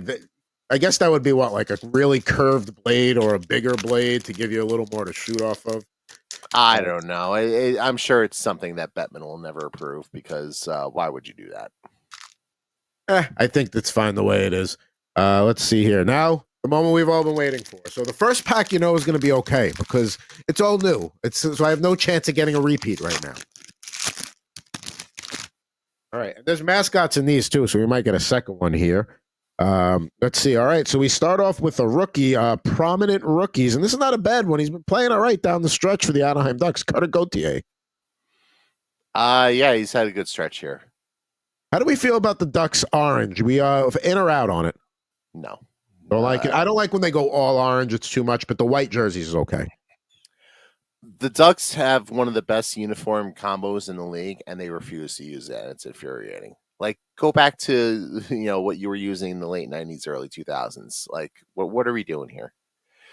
I guess that would be like a really curved blade or a bigger blade to give you a little more to shoot off of. I don't know. I'm sure it's something that Bettman will never approve because why would you do that? I think that's fine the way it is. Let's see here. Now, the moment we've all been waiting for. So the first pack, is going to be okay because it's all new. So I have no chance of getting a repeat right now. All right. There's mascots in these too, so we might get a second one here. Let's see. All right. So we start off with a rookie, prominent rookies, and this is not a bad one. He's been playing all right down the stretch for the Anaheim Ducks. Cutter Gauthier. Yeah, he's had a good stretch here. How do we feel about the Ducks orange? We in or out on it? No. Don't like it. I don't like when they go all orange. It's too much, but the white jerseys is okay. The Ducks have one of the best uniform combos in the league, and they refuse to use that. It's infuriating. Like, go back to what you were using in the late 90s, early 2000s. Like, what are we doing here?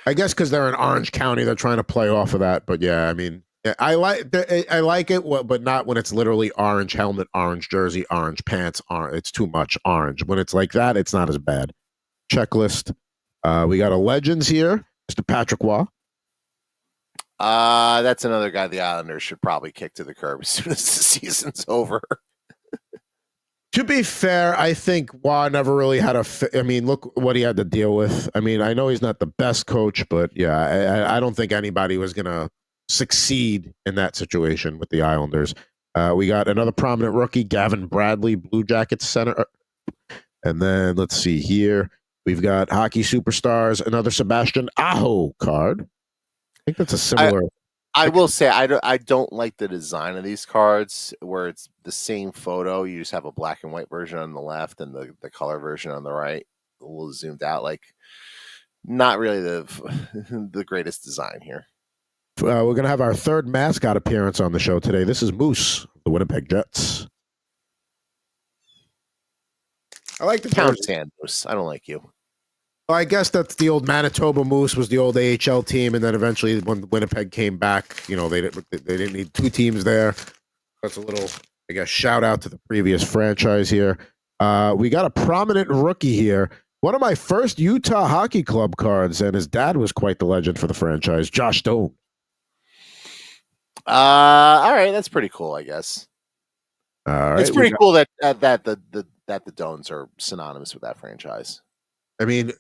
I guess because they're in Orange County, they're trying to play off of that. But yeah, I mean, I like it, but not when it's literally orange helmet, orange jersey, orange pants. It's too much orange. When it's like that, it's not as bad. Checklist. We got a Legends here, Mr. Patrick Waugh. That's another guy the Islanders should probably kick to the curb as soon as the season's over. To be fair, I think Waugh never really had I mean, look what he had to deal with. I mean, I know he's not the best coach, but yeah, I don't think anybody was going to succeed in that situation with the Islanders. We got another prominent rookie, Gavin Bradley, Blue Jackets center. And then let's see here. We've got hockey superstars, another Sebastian Aho card. I think that's a similar. I will say I don't like the design of these cards where it's the same photo. You just have a black and white version on the left and the color version on the right, a little zoomed out. Like, not really the greatest design here. We're going to have our third mascot appearance on the show today. This is Moose, the Winnipeg Jets. I like the Pound sand Moose. I don't like you. Well, I guess that's the old Manitoba Moose was the old AHL team, and then eventually when Winnipeg came back, they didn't need two teams there. That's a little, I guess, shout out to the previous franchise here. We got a prominent rookie here. One of my first Utah Hockey Club cards, and his dad was quite the legend for the franchise, Josh Doan. All right, that's pretty cool, I guess. All right, it's pretty cool that the Doans are synonymous with that franchise. I mean,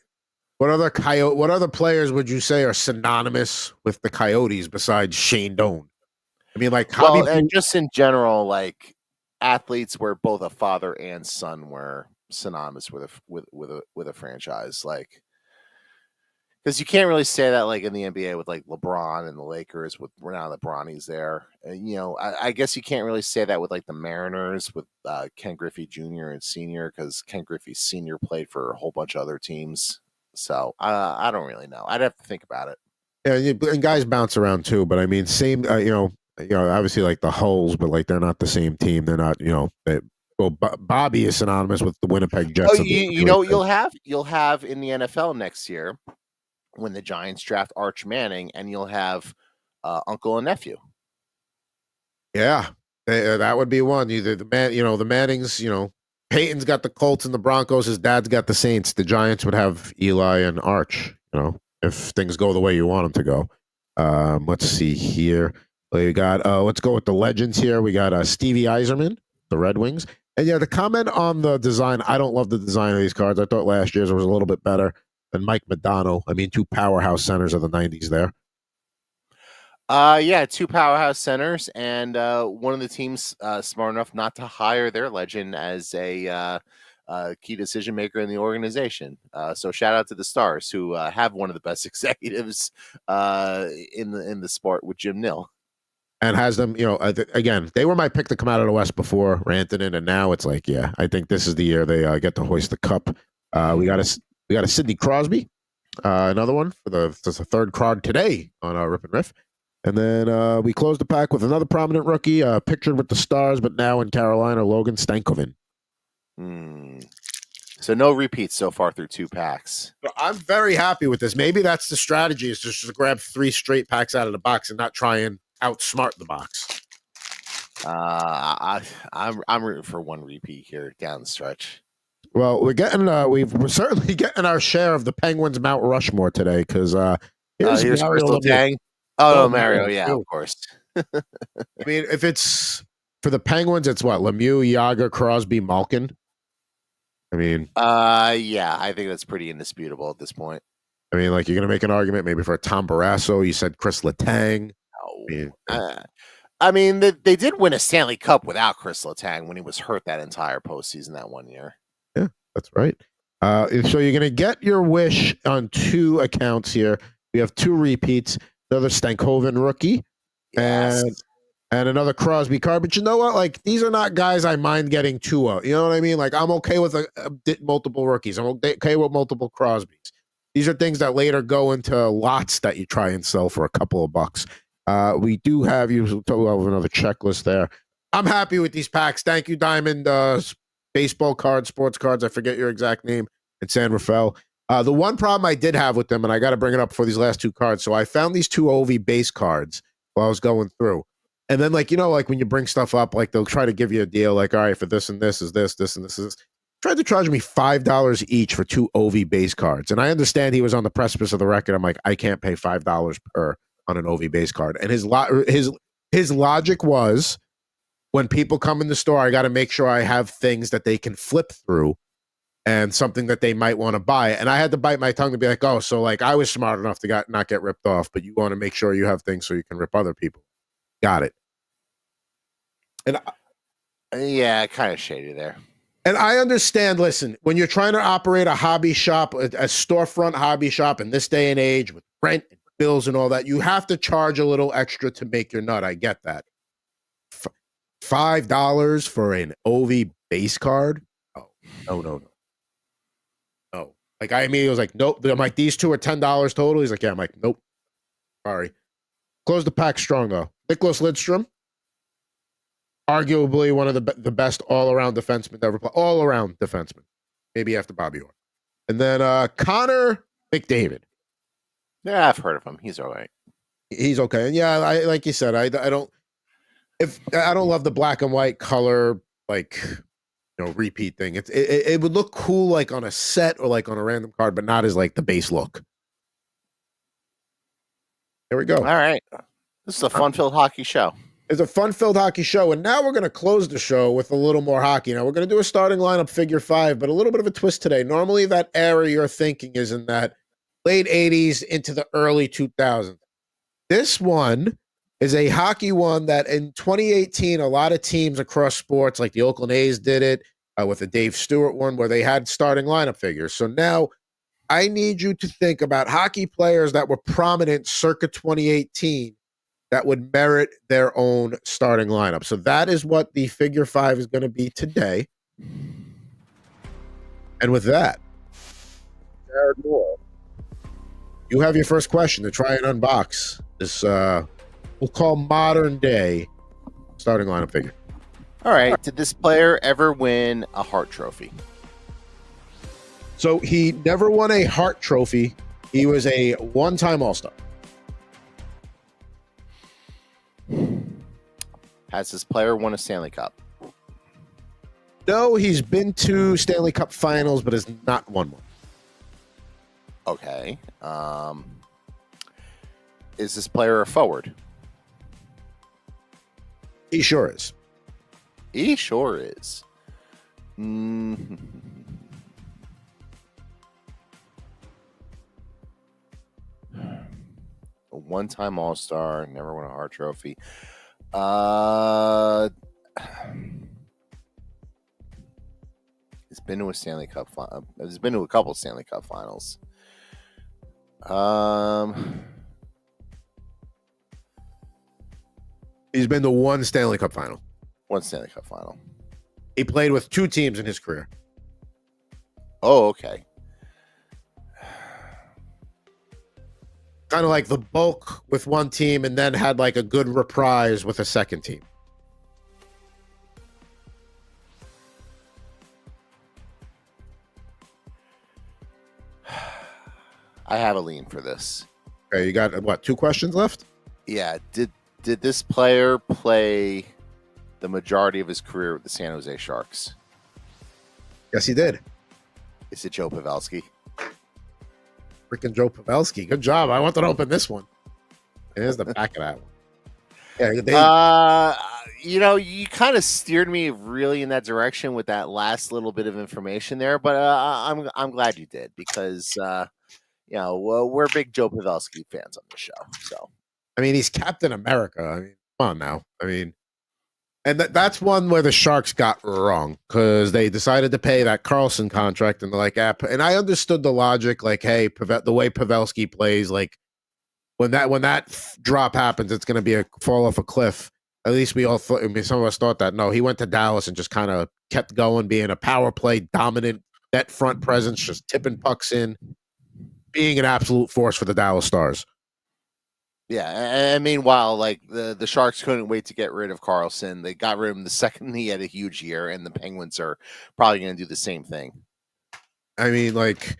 what other players would you say are synonymous with the Coyotes besides Shane Doan? I mean, like, and just in general, like athletes where both a father and son were synonymous with a franchise, like, because you can't really say that like in the NBA with like LeBron and the Lakers with now that Bronny's there. I guess you can't really say that with like the Mariners with Ken Griffey Jr. and Sr. because Ken Griffey Sr. played for a whole bunch of other teams. So I don't really know. I'd have to think about it. Yeah, and guys bounce around too, but I mean, same. Obviously like the Hulls, but like they're not the same team. They're not. Bobby is synonymous with the Winnipeg Jets. Oh, you'll have in the NFL next year when the Giants draft Arch Manning, and you'll have uncle and nephew. Yeah, that would be one. Either the Mannings. Peyton's got the Colts and the Broncos. His dad's got the Saints. The Giants would have Eli and Arch, if things go the way you want them to go. Let's see here. We got, let's go with the legends here. We got Stevie Yzerman, the Red Wings. And yeah, the comment on the design, I don't love the design of these cards. I thought last year's was a little bit better than Mike Modano. I mean, two powerhouse centers of the 90s there. Yeah, two powerhouse centers, and one of the teams smart enough not to hire their legend as a key decision maker in the organization. So shout out to the Stars, who have one of the best executives in the sport with Jim Nill. and has them, again, they were my pick to come out of the West before Rant in, and now it's like, yeah, I think this is the year they get to hoist the cup. We got a Sidney Crosby, another one for that's a third card today on Rip N Riff. And then we closed the pack with another prominent rookie, pictured with the Stars, but now in Carolina, Logan Stankoven. So no repeats so far through 2 packs. I'm very happy with this. Maybe that's the strategy, is just to grab 3 straight packs out of the box and not try and outsmart the box. I'm rooting for 1 repeat here down the stretch. Well, we're certainly getting our share of the Penguins Mount Rushmore today, because here's Crystal Tang. Oh, Mario, yeah, of course. I mean, if it's for the Penguins, it's what? Lemieux, Yager, Crosby, Malkin. I mean, yeah, I think that's pretty indisputable at this point. I mean, like, you're gonna make an argument maybe for Tom Barrasso. You said Chris Letang. I mean, they did win a Stanley Cup without Chris Letang when he was hurt that entire postseason that 1 year. Yeah, that's right. So you're gonna get your wish on 2 accounts here. We have 2 repeats. Another Stankoven rookie, Yes. and another Crosby card. But you know what? Like, these are not guys I mind getting 2 of. You know what I mean? Like, I'm okay with multiple rookies. I'm okay with multiple Crosbys. These are things that later go into lots that you try and sell for a couple of bucks. We do have another checklist there. I'm happy with these packs. Thank you, Diamond. Baseball cards, sports cards. I forget your exact name. And San Rafael. The one problem I did have with them, and I got to bring it up for these last 2 cards. So I found these 2 OV base cards while I was going through. And then, like, like when you bring stuff up, like, they'll try to give you a deal, like, all right, for this and this is this and this is this. Tried to charge me $5 each for 2 OV base cards. And I understand he was on the precipice of the record. I'm like, I can't pay $5 per on an OV base card. And his logic was, when people come in the store, I got to make sure I have things that they can flip through and something that they might want to buy. And I had to bite my tongue to be like, oh, so, like, I was smart enough to not get ripped off, but you want to make sure you have things so you can rip other people. Got it. And yeah, kind of shady there. And I understand, listen, when you're trying to operate a hobby shop, a storefront hobby shop in this day and age with rent and bills and all that, you have to charge a little extra to make your nut. I get that. $5 for an OV base card? Oh, no. Like, I immediately was like, nope. I'm like, these 2 are $10 total. He's like, yeah. I'm like, nope. Sorry. Close the pack strong, though. Nicholas Lidstrom, arguably one of the best all-around defensemen to ever play. All-around defenseman. Maybe after Bobby Orr. And then Connor McDavid. Yeah, I've heard of him. He's all right. He's okay. And yeah, like you said, I don't love the black and white color, like, repeat thing. It would look cool, like, on a set or like on a random card, but not as, like, the base look. There we go. All right. This is a fun-filled hockey show. It's a fun-filled hockey show, and now we're going to close the show with a little more hockey. Now, we're going to do a starting lineup figure 5, but a little bit of a twist today. Normally, that era you're thinking is in that late 80s into the early 2000s. This one is a hockey one that in 2018, a lot of teams across sports, like the Oakland A's did it with the Dave Stewart one, where they had starting lineup figures. So now I need you to think about hockey players that were prominent circa 2018 that would merit their own starting lineup. So that is what the figure 5 is going to be today. And with that, Jared Moore, you have your first question to try and unbox this, we'll call modern day starting lineup figure. All right. Did this player ever win a Hart Trophy? So he never won a Hart Trophy. He was a one-time All-Star. Has this player won a Stanley Cup? No, he's been to Stanley Cup finals, but has not won one. Okay. Is this player a forward? He sure is. He sure is. A one-time All-Star, never won a Hart Trophy. He's been to a Stanley Cup. He's been to a couple Stanley Cup finals. He's been to one Stanley Cup final. One Stanley Cup final. He played with 2 teams in his career. Oh, okay. Kind of like the bulk with one team and then had like a good reprise with a second team. I have a lean for this. Okay, you got what, 2 questions left? Yeah. Did this player play the majority of his career with the San Jose Sharks? Yes, he did. Is it Joe Pavelski? Freaking Joe Pavelski. Good job. I wanted to open this one. Here's the back of that one. Yeah, you kind of steered me really in that direction with that last little bit of information there, but I'm glad you did because we're big Joe Pavelski fans on the show. So I mean, he's Captain America. I mean, come on now. I mean, and that's one where the Sharks got wrong because they decided to pay that Carlson contract and they're like, and I understood the logic, like, hey, the way Pavelski plays, like when that drop happens, it's going to be a fall off a cliff. At least we all thought. I mean, some of us thought that. No, he went to Dallas and just kind of kept going, being a power play dominant net front presence, just tipping pucks in, being an absolute force for the Dallas Stars. Yeah, and meanwhile, like the Sharks couldn't wait to get rid of Carlson. They got rid of him the second he had a huge year, and the Penguins are probably going to do the same thing. I mean, like,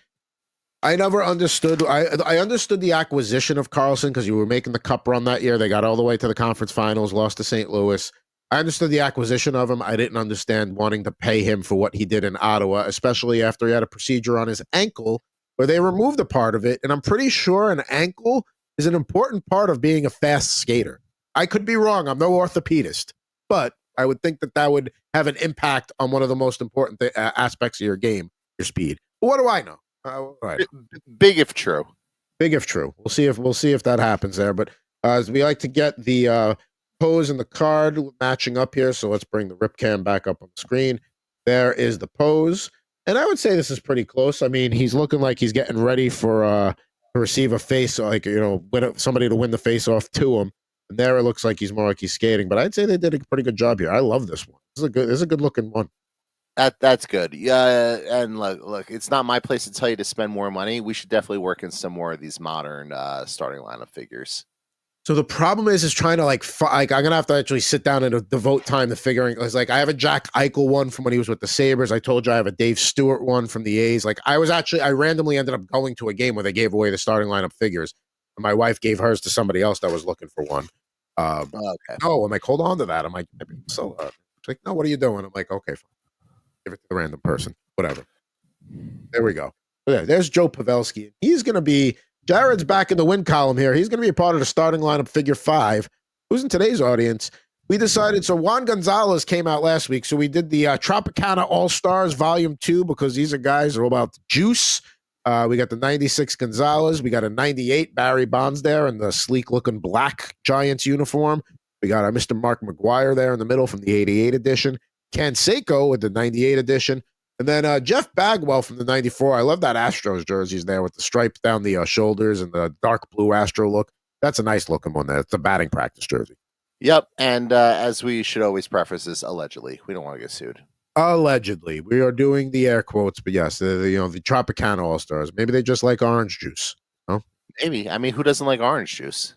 I never understood. I understood the acquisition of Carlson because you were making the Cup run that year. They got all the way to the conference finals, lost to St. Louis. I understood the acquisition of him. I didn't understand wanting to pay him for what he did in Ottawa, especially after he had a procedure on his ankle where they removed a part of it. And I'm pretty sure an ankle is an important part of being a fast skater. I could be wrong. I'm no orthopedist, but I would think that would have an impact on one of the most important aspects of your game, your speed. But what do I know? Right. Big if true. Big if true. We'll see if that happens there. But as we like to get the pose and the card matching up here, so let's bring the rip cam back up on the screen. There is the pose, and I would say this is pretty close. I mean, he's looking like he's getting ready for to receive a face, like somebody to win the face off to him. And there it looks like he's more like he's skating. But I'd say they did a pretty good job here. I love this one. This is a good looking one. That's good. Yeah, and look, it's not my place to tell you to spend more money. We should definitely work in some more of these modern starting lineup figures. So the problem is trying to like I'm gonna have to actually sit down and devote time to figuring. It's like I have a Jack Eichel one from when he was with the Sabres. I told you I have a Dave Stewart one from the A's. Like I randomly ended up going to a game where they gave away the starting lineup figures. And my wife gave hers to somebody else that was looking for one. Okay. No, I'm like, hold on to that. I'm like, so she's like, no, what are you doing? I'm like, okay, fine. Give it to the random person. Whatever. There we go. There's Joe Pavelski. He's gonna be. Jared's back in the win column here. He's going to be a part of the starting lineup figure 5. Who's in today's audience? We decided, so Juan Gonzalez came out last week, so we did the Tropicana All-Stars Volume 2 because these are guys that are all about juice. We got the 96 Gonzalez. We got a 98 Barry Bonds there in the sleek-looking black Giants uniform. We got Mr. Mark McGuire there in the middle from the 88 edition. Canseco with the 98 edition. And then Jeff Bagwell from the 94. I love that Astros jerseys there with the stripes down the shoulders and the dark blue Astro look. That's a nice looking one there. It's a batting practice jersey. Yep. And as we should always preface this, allegedly. We don't want to get sued. Allegedly. We are doing the air quotes, but yes, the Tropicana All-Stars. Maybe they just like orange juice. No? Maybe. I mean, who doesn't like orange juice?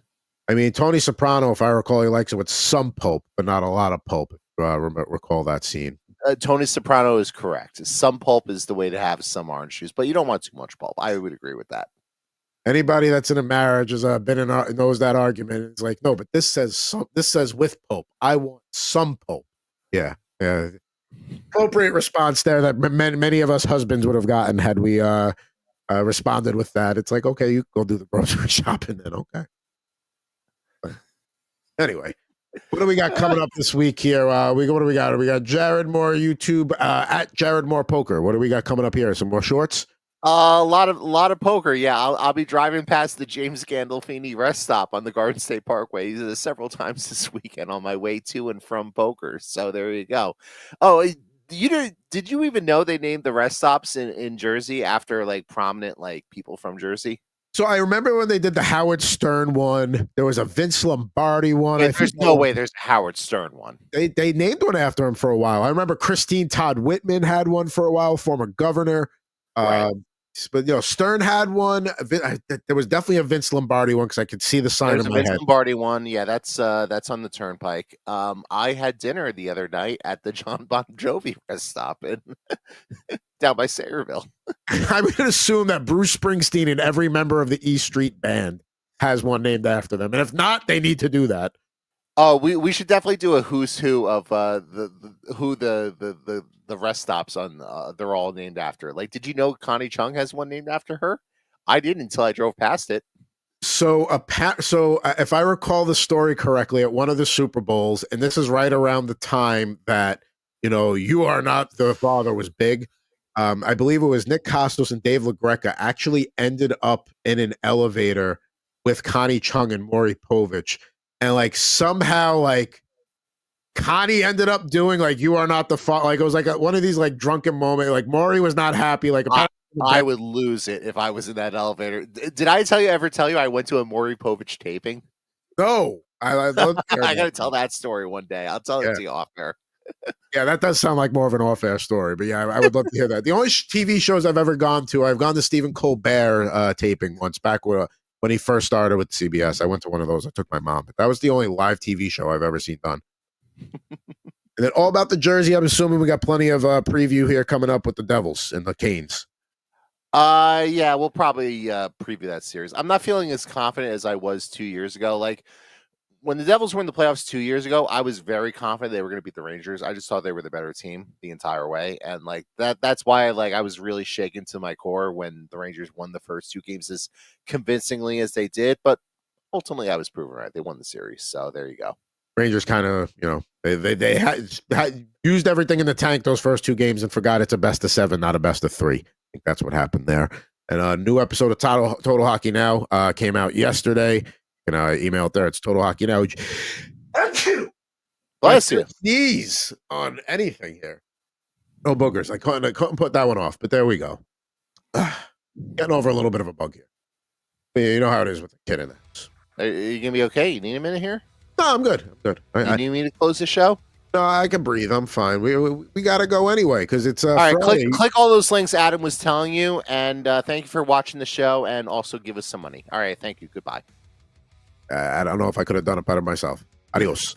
I mean, Tony Soprano, if I recall, he likes it with some pulp, but not a lot of pulp. Recall that scene. Tony Soprano is correct. Some pulp is the way to have some orange juice, but you don't want too much pulp. I would agree with that. Anybody that's in a marriage has been in knows that argument. It's like, no, but this says with pulp. I want some pulp. Yeah. Appropriate response there that many of us husbands would have gotten had we responded with that. It's like, okay, you go do the grocery shopping then. Okay. Anyway. What do we got coming up this week here? What do we got? We got Jared Moore YouTube at Jared Moore Poker. What do we got coming up here? Some more shorts? A lot of poker. Yeah, I'll be driving past the James Gandolfini rest stop on the Garden State Parkway several times this weekend on my way to and from poker. So there you go. Oh, did you even know they named the rest stops in Jersey after like prominent like people from Jersey? So I remember when they did the Howard Stern one. There was a Vince Lombardi one. Yeah, there's no way there's a Howard Stern one. They named one after him for a while. I remember Christine Todd Whitman had one for a while, former governor. Right. But Stern had one. There was definitely a Vince Lombardi one because I could see the sign There's in a my Vince head. Lombardi one. Yeah, that's on the Turnpike. I had dinner the other night at the John Bon Jovi rest stop in down by Sayreville. I would assume that Bruce Springsteen and every member of the E Street Band has one named after them, and if not, they need to do that. Oh, we should definitely do a who's who of the rest stops on. They're all named after. Like, did you know Connie Chung has one named after her? I didn't until I drove past it. So, if I recall the story correctly, at one of the Super Bowls, and this is right around the time that "You Are Not the Father" was big. I believe it was Nick Costos and Dave LaGreca actually ended up in an elevator with Connie Chung and Maury Povich. And somehow Connie ended up doing "You Are Not the Father." Like it was one of these drunken moments. Like Maury was not happy. I would lose it if I was in that elevator. Did I ever tell you I went to a Maury Povich taping? No, I got to tell that story one day. I'll tell it to you off air. Yeah, that does sound like more of an off-air story, but yeah, I would love to hear that. The only TV shows I've ever gone to, I've gone to Stephen Colbert taping once back when he first started with CBS. I went to one of those. I took my mom, but that was the only live TV show I've ever seen done. And then all about the jersey. I'm assuming we got plenty of preview here coming up with the Devils and the Canes. Yeah, we'll probably preview that series. I'm not feeling as confident as I was 2 years ago. Like when the Devils were in the playoffs 2 years ago, I was very confident they were going to beat the Rangers. I just thought they were the better team the entire way, and that's why I was really shaken to my core when the Rangers won the first 2 games as convincingly as they did. But ultimately, I was proven right. They won the series, so there you go. Rangers kind of, they had used everything in the tank those first 2 games and forgot it's a best of 7, not a best of 3. I think that's what happened there. And a new episode of Total Hockey Now came out yesterday. You can email it there. It's Total Hockey Now. Bless you. Sneeze on anything here. No boogers. I couldn't put that one off, but there we go. Getting over a little bit of a bug here. But you know how it is with the kid in the house. Are you gonna be okay? You need a minute here? No, I'm good. You need me to close the show? No, I can breathe. I'm fine. We got to go anyway because it's all right. Friday. Click all those links Adam was telling you, and thank you for watching the show, and also give us some money. All right, thank you. Goodbye. I don't know if I could have done it better myself. Adios.